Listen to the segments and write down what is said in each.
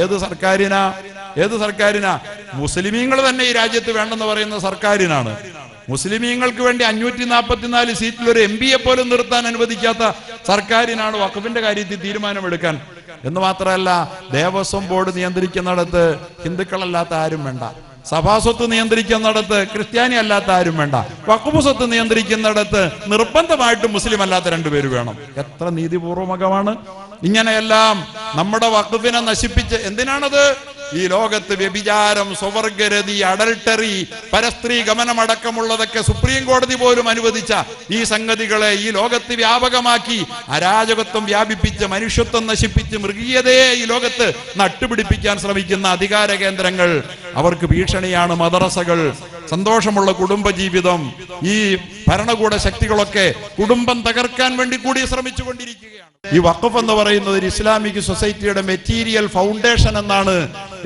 ഏത് സർക്കാരിനാ? മുസ്ലിമീങ്ങൾ തന്നെ ഈ രാജ്യത്ത് വേണ്ടെന്ന് പറയുന്ന സർക്കാരിനാണ്. മുസ്ലിമീങ്ങൾക്ക് വേണ്ടി 544 സീറ്റിൽ ഒരു MP പോലും നിർത്താൻ അനുവദിക്കാത്ത സർക്കാരിനാണ് വഖഫിന്റെ കാര്യത്തിൽ തീരുമാനമെടുക്കാൻ. എന്ന് മാത്രമല്ല, ദേവസ്വം ബോർഡ് നിയന്ത്രിക്കുന്നിടത്ത് ഹിന്ദുക്കളല്ലാത്ത ആരും വേണ്ട, സഭാസ്വത്ത് നിയന്ത്രിക്കുന്നിടത്ത് ക്രിസ്ത്യാനി അല്ലാത്ത ആരും വേണ്ട, വഖഫ് സ്വത്ത് നിയന്ത്രിക്കുന്നിടത്ത് നിർബന്ധമായിട്ടും മുസ്ലിം അല്ലാത്ത 2 പേര് വേണം. എത്ര നീതിപൂർവകമാണ്! ഇങ്ങനെയെല്ലാം നമ്മുടെ വഖഫിനെ നശിപ്പിച്ച് എന്തിനാണത്? ഈ ലോകത്ത് വ്യഭിചാരം, സ്വവർഗരതി, അഡൽട്ടറി, പരസ്ത്രീ ഗമനമടക്കമുള്ളതൊക്കെ സുപ്രീം കോടതി പോലും അനുവദിച്ച ഈ സംഗതികളെ ഈ ലോകത്ത് വ്യാപകമാക്കി അരാജകത്വം വ്യാപിപ്പിച്ച് മനുഷ്യത്വം നശിപ്പിച്ച് മൃഗീയതയെ ഈ ലോകത്ത് നട്ടുപിടിപ്പിക്കാൻ ശ്രമിക്കുന്ന അധികാര കേന്ദ്രങ്ങൾ, അവർക്ക് ഭീഷണിയാണ് മദ്രസകൾ. സന്തോഷമുള്ള കുടുംബജീവിതം, ഈ ഭരണകൂട ശക്തികളൊക്കെ കുടുംബം തകർക്കാൻ വേണ്ടി കൂടി ശ്രമിച്ചുകൊണ്ടിരിക്കുകയാണ്. ഈ വഖഫ് എന്ന് പറയുന്നത് ഒരു ഇസ്ലാമിക് സൊസൈറ്റിയുടെ മെറ്റീരിയൽ ഫൗണ്ടേഷൻ എന്നാണ്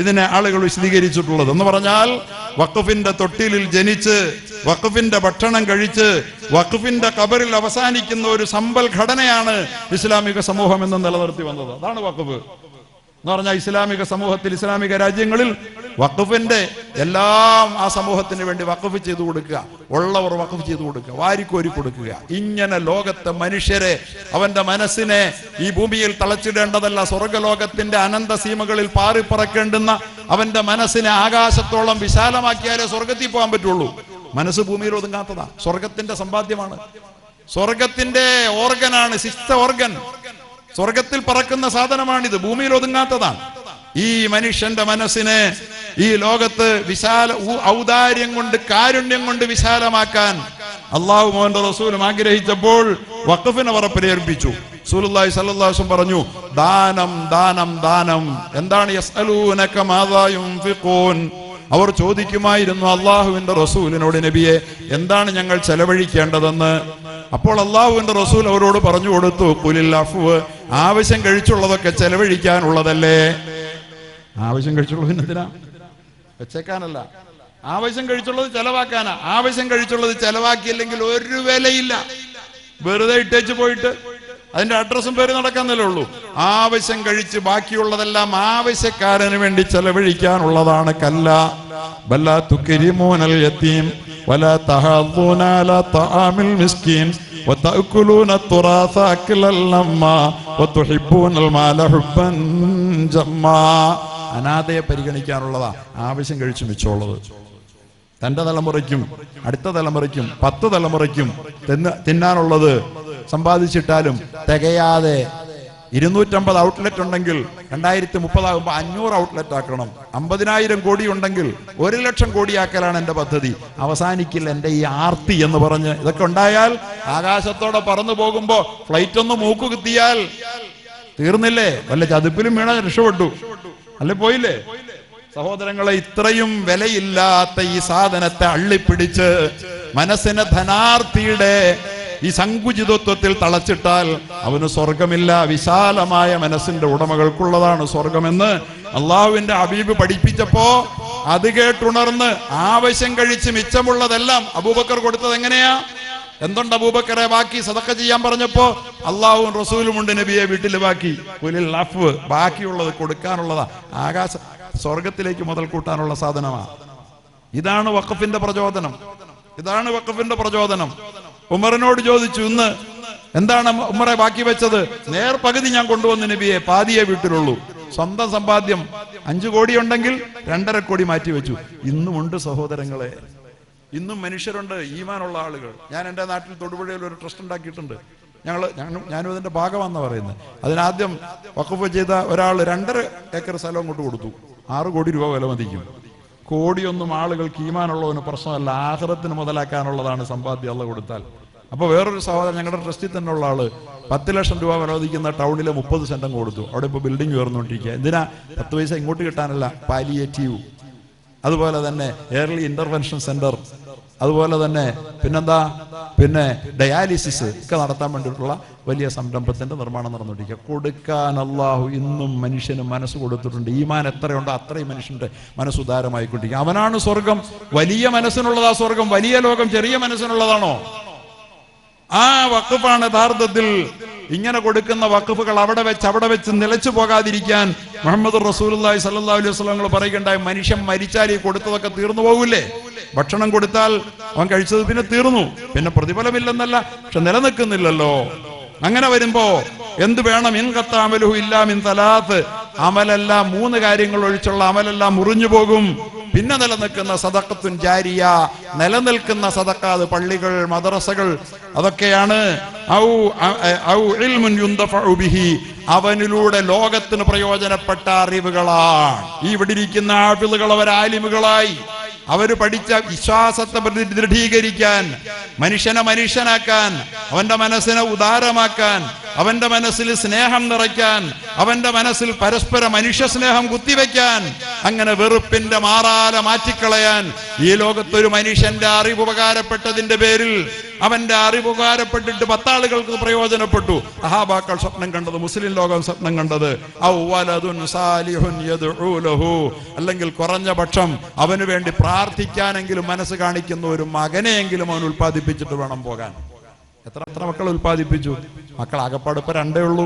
ഇതിനെ ആളുകൾ വിശദീകരിച്ചിട്ടുള്ളത്. എന്ന് പറഞ്ഞാൽ വഖഫിന്റെ തൊട്ടിലിൽ ജനിച്ച്, വഖഫിന്റെ ഭക്ഷണം കഴിച്ച്, വഖഫിന്റെ ഖബറിൽ അവസാനിക്കുന്ന ഒരു സമ്പൽ ഘടനയാണ് ഇസ്ലാമിക സമൂഹം എന്ന് നിലനിർത്തി വന്നത്. അതാണ് വഖഫ് എന്ന് പറഞ്ഞാൽ. ഇസ്ലാമിക സമൂഹത്തിൽ, ഇസ്ലാമിക രാജ്യങ്ങളിൽ വഖഫിന്റെ എല്ലാം ആ സമൂഹത്തിന് വേണ്ടി വഖഫ് ചെയ്തു കൊടുക്കുക, ഉള്ളവർ വഖഫ് ചെയ്തു കൊടുക്കുക, വാരിക്കോരി കൊടുക്കുക. ഇങ്ങനെ ലോകത്തെ മനുഷ്യരെ, അവന്റെ മനസ്സിനെ ഈ ഭൂമിയിൽ തളച്ചിടേണ്ടതല്ല, സ്വർഗലോകത്തിന്റെ അനന്ത സീമകളിൽ പാറിപ്പറക്കേണ്ടുന്ന അവന്റെ മനസ്സിനെ ആകാശത്തോളം വിശാലമാക്കിയാലേ സ്വർഗത്തിൽ പോകാൻ പറ്റുള്ളൂ. മനസ്സ് ഭൂമിയിൽ ഒതുങ്ങാത്തതാ, സ്വർഗത്തിന്റെ സമ്പാദ്യമാണ്, സ്വർഗത്തിന്റെ ഓർഗനാണ്, സിക്സ്ത് ഓർഗൻ. സ്വർഗത്തിൽ പറക്കുന്ന സാധനമാണിത്, ഭൂമിയിൽ ഒതുങ്ങാത്തതാണ്. ഈ മനുഷ്യന്റെ മനസ്സിനെ ഈ ലോകത്ത് ഔദാര്യം കൊണ്ട്, കാരുണ്യം കൊണ്ട് വിശാലമാക്കാൻ അള്ളാഹു മോഹന്റെ റസൂലും ആഗ്രഹിച്ചപ്പോൾ വഖഫിനെ അവർ പ്രേരിപ്പിച്ചു. റസൂലുള്ളാഹി സ്വല്ലല്ലാഹു അലൈഹി വസല്ലം പറഞ്ഞു, ദാനം, ദാനം, ദാനം. എന്താണ്? യസ്അലൂനക മാദാ യുൻഫിഖൂൻ. അവർ ചോദിക്കുമായിരുന്നു അള്ളാഹുവിന്റെ റസൂലിനോട്, നബിയെ, എന്താണ് ഞങ്ങൾ ചെലവഴിക്കേണ്ടതെന്ന്. അപ്പോൾ അള്ളാഹുവിന്റെ റസൂൽ അവരോട് പറഞ്ഞു കൊടുത്തു, ഖുലിൽ അഫ്വ്, ആവശ്യം കഴിച്ചുള്ളതൊക്കെ ചെലവഴിക്കാനുള്ളതല്ലേ. ആവശ്യം കഴിച്ചുള്ളതിനെന്തിനാ? വെച്ചേക്കാനല്ല, ആവശ്യം കഴിച്ചുള്ളത് ചെലവാക്കാനാ. ആവശ്യം കഴിച്ചുള്ളത് ചെലവാക്കിയില്ലെങ്കിൽ ഒരു വിലയില്ല, വെറുതെ ഇട്ടേച്ച് പോയിട്ട് അതിന്റെ അഡ്രസ്സും പേര് നടക്കാന്നല്ലേ ഉള്ളൂ. ആവശ്യം കഴിച്ച് ബാക്കിയുള്ളതെല്ലാം ആവശ്യക്കാരന് വേണ്ടി ചെലവഴിക്കാനുള്ളതാണ്. കല്ല ബല്ലാ തുക്രിമൂനൽ യതീം വലാ തഹദ്ദൂന അലാ തആമിൽ മിസ്കീൻ വതഅകുലൂന തുറാസ അക്ലൽ ലമ്മാ വതുഹിബ്ബൂനൽ മാല ഹുബ്ബൻ ജമ്മാ. അനാഥയെ പരിഗണിക്കാനുള്ളതാ ആവശ്യം കഴിച്ചു മിച്ചമുള്ളത്. തന്റെ തലമുറയ്ക്കും അടുത്ത തലമുറയ്ക്കും 10 തലമുറയ്ക്കും തിന്നാനുള്ളത് സമ്പാദിച്ചിട്ടാലും തികയാതെ 250 ഔട്ട്ലെറ്റ് ഉണ്ടെങ്കിൽ 2030 ആകുമ്പോൾ 500 ഔട്ട്ലെറ്റ് ആക്കണം. 50,000 കോടി ഉണ്ടെങ്കിൽ 1,00,000 കോടിയാക്കലാണ് എന്റെ പദ്ധതി. അവസാനിക്കില്ല എന്റെ ഈ ആർത്തി എന്ന് പറഞ്ഞ് ഇതൊക്കെ ഉണ്ടായാൽ ആകാശത്തോടെ പറന്നു പോകുമ്പോ ഫ്ലൈറ്റ് ഒന്ന് മൂക്കു കുത്തിയാൽ തീർന്നില്ലേ? വല്ല ചതുപ്പിലും വീണ രക്ഷപ്പെട്ടു, അല്ലെ പോയില്ലേ? സഹോദരങ്ങളെ, ഇത്രയും വിലയില്ലാത്ത ഈ സാധനത്തെ അള്ളിപ്പിടിച്ച് മനസ്സിനെ ധനാർത്ഥിയുടെ ഈ സങ്കുചിതത്വത്തിൽ തളച്ചിട്ടാൽ അവന് സ്വർഗമില്ല. വിശാലമായ മനസ്സിന്റെ ഉടമകൾക്കുള്ളതാണ് സ്വർഗമെന്ന് അള്ളാഹുവിന്റെ ഹബീബ് പഠിപ്പിച്ചപ്പോ അത് കേട്ടുണർന്ന് ആവശ്യം കഴിച്ച് മിച്ചമുള്ളതെല്ലാം അബൂബക്കർ കൊടുത്തത് എങ്ങനെയാ? എന്തുണ്ട് അബൂബക്കറെ ബാക്കി സദഖ ചെയ്യാൻ പറഞ്ഞപ്പോ അള്ളാഹുവും റസൂലും ഉണ്ട്, നബിയെ വീട്ടിൽ ബാക്കി. ഖുലിൽ അഫ്വ്, ബാക്കിയുള്ളത് കൊടുക്കാനുള്ളതാ. ആകാശ സ്വർഗത്തിലേക്ക് മുതൽ കൂട്ടാനുള്ള സാധനമാണ്. ഇതാണ് വഖഫിന്റെ പ്രചോദനം, ഇതാണ് വഖഫിന്റെ പ്രചോദനം. ഉമറിനോട് ചോദിച്ചു, ഇന്ന് എന്താണ് ഉമറെ ബാക്കി വെച്ചത്? നേർ പകുതി ഞാൻ കൊണ്ടുവന്നു നബിയെ, പാതിയെ വീട്ടിലുള്ളൂ. സ്വന്തം സമ്പാദ്യം 5 കോടി ഉണ്ടെങ്കിൽ 2.5 കോടി മാറ്റി വെച്ചു. ഇന്നുമുണ്ട് സഹോദരങ്ങളെ, ഇന്നും മനുഷ്യരുണ്ട്, ഈമാനുള്ള ആളുകൾ. ഞാൻ എൻ്റെ നാട്ടിൽ തൊടുപുഴയിൽ ഒരു ട്രസ്റ്റ് ഉണ്ടാക്കിയിട്ടുണ്ട്. ഞാനും അതിന്റെ ഭാഗമാണെന്ന് പറയുന്നത്. അതിനാദ്യം വഖഫ് ചെയ്ത ഒരാൾ 2.5 ഏക്കർ സ്ഥലം കൊണ്ട് കൊടുത്തു. 6 കോടി രൂപ വില മതിക്കും. കോടിയൊന്നും ആളുകൾക്ക് ഈമാനുള്ളവന് പ്രശ്നമല്ല, ആഖിറത്തിന് മുതലാക്കാനുള്ളതാണ് സമ്പാദ്യം അള്ളാഹ് കൊടുത്താൽ. അപ്പൊ വേറൊരു സഹോദരൻ ഞങ്ങളുടെ ട്രസ്റ്റിൽ തന്നെ ഉള്ള ആള് 10 ലക്ഷം രൂപ വിലമതിക്കുന്ന ടൗണിലെ 30 സെന്റും കൊടുത്തു. അവിടെ ഇപ്പൊ ബിൽഡിംഗ് ഉയർന്നുകൊണ്ടിരിക്കുക. എന്തിനാ? 10 പൈസ ഇങ്ങോട്ട് കിട്ടാനല്ല, പാലിയേറ്റീവ്, അതുപോലെ തന്നെ ഏർലി ഇന്റർവെൻഷൻ സെന്റർ, അതുപോലെ തന്നെ പിന്നെന്താ, പിന്നെ ഡയാലിസിസ് ഒക്കെ നടത്താൻ വേണ്ടിയിട്ടുള്ള വലിയ സംരംഭത്തിന്റെ നിർമ്മാണം നടന്നുകൊണ്ടിരിക്കുക. കൊടുക്കാൻ അള്ളാഹു ഇന്നും മനുഷ്യന് മനസ്സ് കൊടുത്തിട്ടുണ്ട്. ഈമാൻ എത്രയുണ്ടോ അത്രയും മനുഷ്യന്റെ മനസ്സ് ഉദാരമായിക്കൊണ്ടിരിക്കുക. അവനാണ് സ്വർഗം. വലിയ മനസ്സിനുള്ളതാ സ്വർഗം, വലിയ ലോകം ചെറിയ മനസ്സിനുള്ളതാണോ? ആ വഖഫാണ് യഥാർത്ഥത്തിൽ. ഇങ്ങനെ കൊടുക്കുന്ന വഖഫുകൾ അവിടെ വെച്ച് നിലച്ചു പോകാതിരിക്കാൻ മുഹമ്മദ് റസൂലുള്ളാഹി സ്വല്ലല്ലാഹു അലൈഹി വസല്ലം പറയുകയുണ്ടായി, മനുഷ്യൻ മരിച്ചാൽ ഈ കൊടുത്തതൊക്കെ തീർന്നു പോകൂലേ? ഭക്ഷണം കൊടുത്താൽ അവൻ കഴിച്ചത് പിന്നെ തീർന്നു, പിന്നെ പ്രതിഫലമില്ലെന്നല്ല, പക്ഷെ നിലനിൽക്കുന്നില്ലല്ലോ. അങ്ങനെ വരുമ്പോ എന്ത് വേണം? ഇൻഖത്താമലുഹു ഇല്ലാ മിൻ തലാത്ത്, അമലെല്ലാം 3 കാര്യങ്ങൾ ഒഴിച്ചുള്ള അമലെല്ലാം മുറിഞ്ഞു പോകും. പിന്നെ നിലനിൽക്കുന്ന സദഖത്തുൻ ജാരിയ, നിലനിൽക്കുന്ന സദഖ, അത് പള്ളികൾ, മദ്രസകൾ, അതൊക്കെയാണ്. ഔ ഇൽമുൻ യുന്തഫഉ ബിഹി, അവനിലൂടെ ലോകത്തിന് പ്രയോജനപ്പെട്ട അറിവുകളാണ്. ഈ ഇവിടെ ഇരിക്കുന്ന ആഫിളുകൾ അവർ ആലിമുകളായി, അവര് പഠിച്ച വിശ്വാസത്തെ ദൃഢീകരിക്കാൻ, മനുഷ്യനെ മനുഷ്യനാക്കാൻ, അവന്റെ മനസ്സിനെ ഉദാരമാക്കാൻ, അവന്റെ മനസ്സിൽ സ്നേഹം നിറയ്ക്കാൻ, അവന്റെ മനസ്സിൽ പരസ്പര മനുഷ്യ സ്നേഹം കുത്തിവെക്കാൻ, അങ്ങനെ വെറുപ്പിന്റെ മാറാല മാറ്റിക്കളയാൻ. ഈ ലോകത്തൊരു മനുഷ്യന്റെ അറിവ് ഉപകാരപ്പെട്ടതിന്റെ പേരിൽ, അവന്റെ അറിവ് ഉപകാരപ്പെട്ടിട്ട് 10 ആളുകൾക്ക് പ്രയോജനപ്പെട്ടു. സഹാബാക്കൾ സ്വപ്നം കണ്ടത്, മുസ്ലിം ലോകം സ്വപ്നം കണ്ടത്, ഔ വലദുൻ സാലിഹുൻ യദ്ഉ ലഹു, അല്ലെങ്കിൽ കുറഞ്ഞ പക്ഷം അവന് വേണ്ടി പ്രാർത്ഥിക്കാനെങ്കിലും മനസ്സ് കാണിക്കുന്ന ഒരു മകനെയെങ്കിലും അവൻ ഉൽപ്പാദിപ്പിച്ചിട്ട് വേണം പോകാൻ. എത്ര മക്കൾ ഉൽപ്പാദിപ്പിച്ചു? മക്കൾ ആകപ്പാട് ഇപ്പൊ 2 ഉള്ളൂ.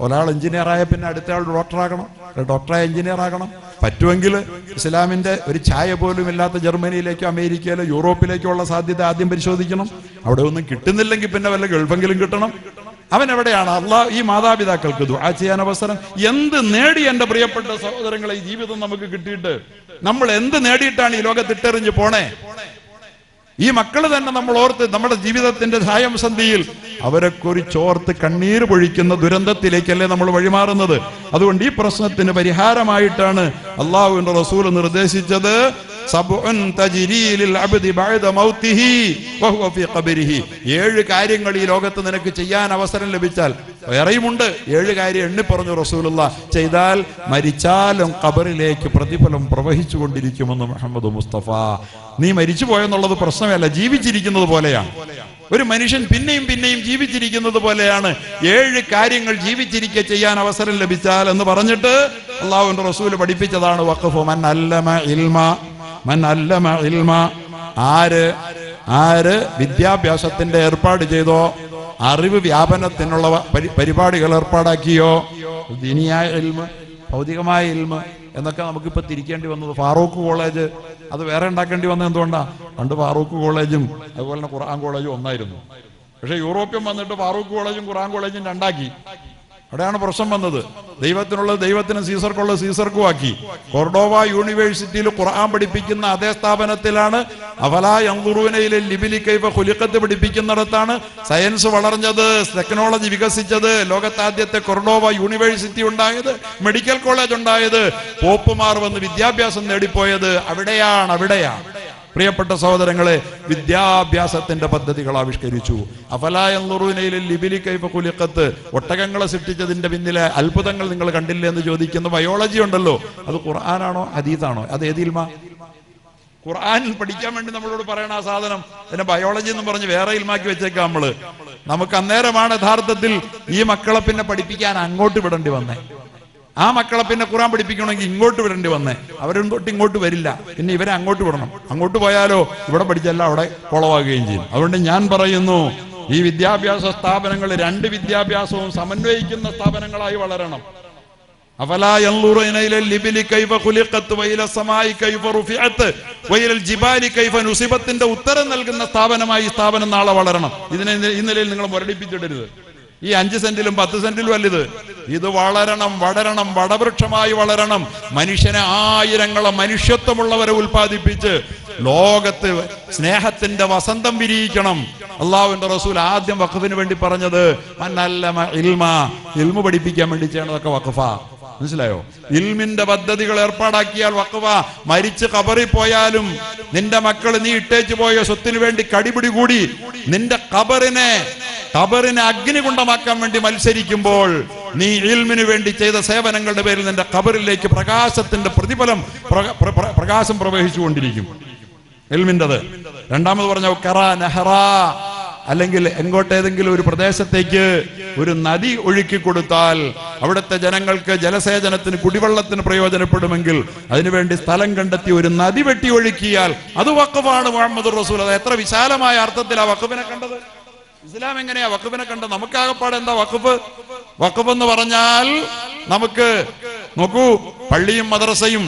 ഒരാൾ എഞ്ചിനീയർ ആയ പിന്നെ അടുത്ത ആൾ ഡോക്ടറാകണം, ഡോക്ടറായ എഞ്ചിനീയർ ആകണം. പറ്റുമെങ്കിൽ ഇസ്ലാമിന്റെ ഒരു ഛായ പോലും ഇല്ലാത്ത ജർമ്മനിയിലേക്കോ അമേരിക്കയിലോ യൂറോപ്പിലേക്കോ ഉള്ള സാധ്യത ആദ്യം പരിശോധിക്കണം. അവിടെ ഒന്നും കിട്ടുന്നില്ലെങ്കിൽ പിന്നെ വല്ല ഗൾഫെങ്കിലും കിട്ടണം. അവൻ എവിടെയാണ്? അള്ളാഹ് ഈ മാതാപിതാക്കൾക്ക് ദുആ ചെയ്യാൻ അവസരം. എന്ത് നേടി എന്റെ പ്രിയപ്പെട്ട സഹോദരങ്ങളെ, ഈ ജീവിതം നമുക്ക് കിട്ടിയിട്ട് നമ്മൾ എന്ത് നേടിയിട്ടാണ് ഈ ലോകത്ത് ഇട്ടെറിഞ്ഞ് പോണേ? ഈ മക്കള് തന്നെ നമ്മൾ ഓർത്ത് നമ്മുടെ ജീവിതത്തിന്റെ ഛായംസന്ധിയിൽ അവരെ കുറിച്ചോർത്ത് കണ്ണീര് പൊഴിക്കുന്ന ദുരന്തത്തിലേക്കല്ലേ നമ്മൾ വഴിമാറുന്നത്. അതുകൊണ്ട് ഈ പ്രശ്നത്തിന് പരിഹാരമായിട്ടാണ് അള്ളാഹുവിന്റെ റസൂൽ നിർദ്ദേശിച്ചത്, 7 കാര്യങ്ങൾ ഈ ലോകത്ത് നിനക്ക് ചെയ്യാൻ അവസരം ലഭിച്ചാൽ, വേറെയുമുണ്ട് 7 കാര്യം എണ്ണി പറഞ്ഞു റസൂലുള്ളാഹ്, ചെയ്താൽ മരിച്ചാലും ഖബറിലേക്ക് പ്രതിഫലം പ്രവഹിച്ചു കൊണ്ടിരിക്കുമെന്ന് മുഹമ്മദ് മുസ്തഫ. നീ മരിച്ചു പോയെന്നുള്ളത് പ്രശ്നമല്ല, ജീവിച്ചിരിക്കുന്നത് പോലെയാണ്. ഒരു മനുഷ്യൻ പിന്നെയും പിന്നെയും ജീവിച്ചിരിക്കുന്നത് പോലെയാണ്. 7 കാര്യങ്ങൾ ജീവിച്ചിരിക്കെ ചെയ്യാൻ അവസരം ലഭിച്ചാൽ എന്ന് പറഞ്ഞിട്ട് അള്ളാഹുവിന്റെ റസൂല് പഠിപ്പിച്ചതാണ് വഖഫ്. മൻ അല്ലമ ഇൽമ, ആര് വിദ്യാഭ്യാസത്തിന്റെ ഏർപ്പാട് ചെയ്തോ, അറിവ് വ്യാപനത്തിനുള്ള പരിപാടികൾ ഏർപ്പാടാക്കിയോ, ദീനിയായ ഇൽമ്, ഭൗതികമായ ഇൽമ് എന്നൊക്കെ നമുക്കിപ്പോ തിരിക്കേണ്ടി വന്നത്. ഫാറൂഖ് കോളേജ് അത് വേറെ ഉണ്ടാക്കേണ്ടി വന്നത് എന്തുകൊണ്ടാ? പണ്ട് ഫാറൂഖ് കോളേജും അതുപോലെ തന്നെ ഖുർആൻ കോളേജും ഒന്നായിരുന്നു. പക്ഷെ യൂറോപ്യൻ വന്നിട്ട് ഫാറൂഖ് കോളേജും ഖുർആൻ കോളേജും 2 ആക്കി. അവിടെയാണ് പ്രശ്നം വന്നത്. ദൈവത്തിനുള്ളത് ദൈവത്തിനും സീസർക്കുള്ളത് സീസർക്കും ആക്കി. കൊർഡോവ യൂണിവേഴ്സിറ്റിയിൽ ഖുർആൻ പഠിപ്പിക്കുന്ന അതേ സ്ഥാപനത്തിലാണ് അഫലാ യൻദുറൂന ഇലൽ ഇബ്ലി കൈഫ ഖുലിഖത് പഠിപ്പിക്കുന്നിടത്താണ് സയൻസ് വളർന്നത്, ടെക്നോളജി വികസിച്ചത്, ലോകത്താദ്യത്തെ കൊർഡോവ യൂണിവേഴ്സിറ്റി ഉണ്ടായത്, മെഡിക്കൽ കോളേജ് ഉണ്ടായത്, പോപ്പുമാർ വന്ന് വിദ്യാഭ്യാസം നേടിപ്പോയത് അവിടെയാണ്. പ്രിയപ്പെട്ട സഹോദരങ്ങളെ, വിദ്യാഭ്യാസത്തിന്റെ പദ്ധതികൾ ആവിഷ്കരിച്ചു. അഫലാ യൻദുറൂന ഇലൽ ഇബ്ലി കൈഫ ഖുലിഖത്, ഒട്ടകങ്ങളെ സൃഷ്ടിച്ചതിന്റെ പിന്നിലെ അത്ഭുതങ്ങൾ നിങ്ങൾ കണ്ടില്ലേ എന്ന് ചോദിക്കുന്ന ബയോളജി ഉണ്ടല്ലോ, അത് ഖുർആനാണോ ഹദീസാണോ? അത് ഏത് ഇൽമാ? ഖുർആനിൽ പഠിക്കാൻ വേണ്ടി നമ്മളോട് പറയണ ആ സാധനം പിന്നെ ബയോളജി എന്ന് പറഞ്ഞ് വേറെ ഇൽമാക്കി വെച്ചേക്കാം നമ്മള്. നമുക്ക് അന്നേരമാണ് യഥാർത്ഥത്തിൽ ഈ മക്കളെ പിന്നെ പഠിപ്പിക്കാൻ അങ്ങോട്ട് വിടേണ്ടി വന്നേ. ആ മക്കളെ പിന്നെ ഖുർആൻ പഠിപ്പിക്കണമെങ്കിൽ ഇങ്ങോട്ട് വിടേണ്ടി വന്നേ. അവരും തൊട്ട് ഇങ്ങോട്ട് വരില്ല, പിന്നെ ഇവരെ അങ്ങോട്ട് വിടണം. അങ്ങോട്ട് പോയാലോ ഇവിടെ പഠിച്ചല്ല അവിടെ കുളവാകുകയും ചെയ്യും. അതുകൊണ്ട് ഞാൻ പറയുന്നു, ഈ വിദ്യാഭ്യാസ സ്ഥാപനങ്ങൾ 2 വിദ്യാഭ്യാസവും സമന്വയിക്കുന്ന സ്ഥാപനങ്ങളായി വളരണം. അഫലാ യൻദുറൂന ഇലൽ ഇബ്ലി കൈഫ ഖുലിഖത് വഇല സമാഇ കൈഫ റുഫിഅത് വഇലൽ ജിബാലി കൈഫ നുസിബത്തിന്റെ ഉത്തരം നൽകുന്ന സ്ഥാപനമായി സ്ഥാപനം നാളെ വളരണം. ഇതിനെ ഈ നിലയിൽ നിങ്ങൾ മുരടിപ്പിച്ചിടരുത്. ഈ 5 സെന്റിലും 10 സെന്റിലും അല്ലിത്. ഇത് വളരണം, വടവൃക്ഷമായി വളരണം. മനുഷ്യനെ ആയിരങ്ങളെ മനുഷ്യത്വമുള്ളവരെ ഉൽപ്പാദിപ്പിച്ച് ലോകത്ത് സ്നേഹത്തിന്റെ വസന്തം വിരിയിക്കണം. അള്ളാഹുവിന്റെ റസൂൽ ആദ്യം വഖഫിന് വേണ്ടി പറഞ്ഞത് മന്നല്ലമ ഇൽമ, ഇൽമു പഠിപ്പിക്കാൻ വേണ്ടി ചെയ്യണതൊക്കെ വഖഫാ. മനസ്സിലായോ? ഇൽമിന്റെ പദ്ധതികൾ ഏർപ്പാടാക്കിയാൽ വഖഫ. മരിച്ച് ഖബറിൽ പോയാലും നിന്റെ മക്കൾ നീ ഇട്ടേച്ചു പോയ സ്വത്തിന് വേണ്ടി കടിപിടി കൂടി നിന്റെ ഖബറിനെ അഗ്നികുണ്ഡമാക്കാൻ വേണ്ടി മത്സരിക്കുമ്പോൾ നീ ഇൽമിന് വേണ്ടി ചെയ്ത സേവനങ്ങളുടെ പേരിൽ നിന്റെ ഖബറിലേക്ക് പ്രകാശത്തിന്റെ പ്രതിഫലം പ്രകാശം പ്രവഹിച്ചുകൊണ്ടിരിക്കും. ഇൽമിൻ്റെത്. രണ്ടാമത് പറഞ്ഞ കറാ നെഹ്റാ, അല്ലെങ്കിൽ എങ്ങോട്ടേതെങ്കിലും ഒരു പ്രദേശത്തേക്ക് ഒരു നദി ഒഴുക്കി കൊടുത്താൽ അവിടുത്തെ ജനങ്ങൾക്ക് ജലസേചനത്തിന് കുടിവെള്ളത്തിന് പ്രയോജനപ്പെടുമെങ്കിൽ അതിനുവേണ്ടി സ്ഥലം കണ്ടെത്തി ഒരു നദി വെട്ടി ഒഴുക്കിയാൽ അത് വഖഫാണ്. മുഹമ്മദ് റസൂൽ അത് എത്ര വിശാലമായ അർത്ഥത്തിലാണ് വഖഫിനെ കണ്ടത്. ഇസ്ലാം എങ്ങനെയാ വഖഫിനെ കണ്ടത്? നമുക്കാകപ്പാട് എന്താ വഖഫ്? വഖഫ് എന്ന് പറഞ്ഞാൽ നമുക്ക് നോക്കൂ, പള്ളിയും മദ്രസയും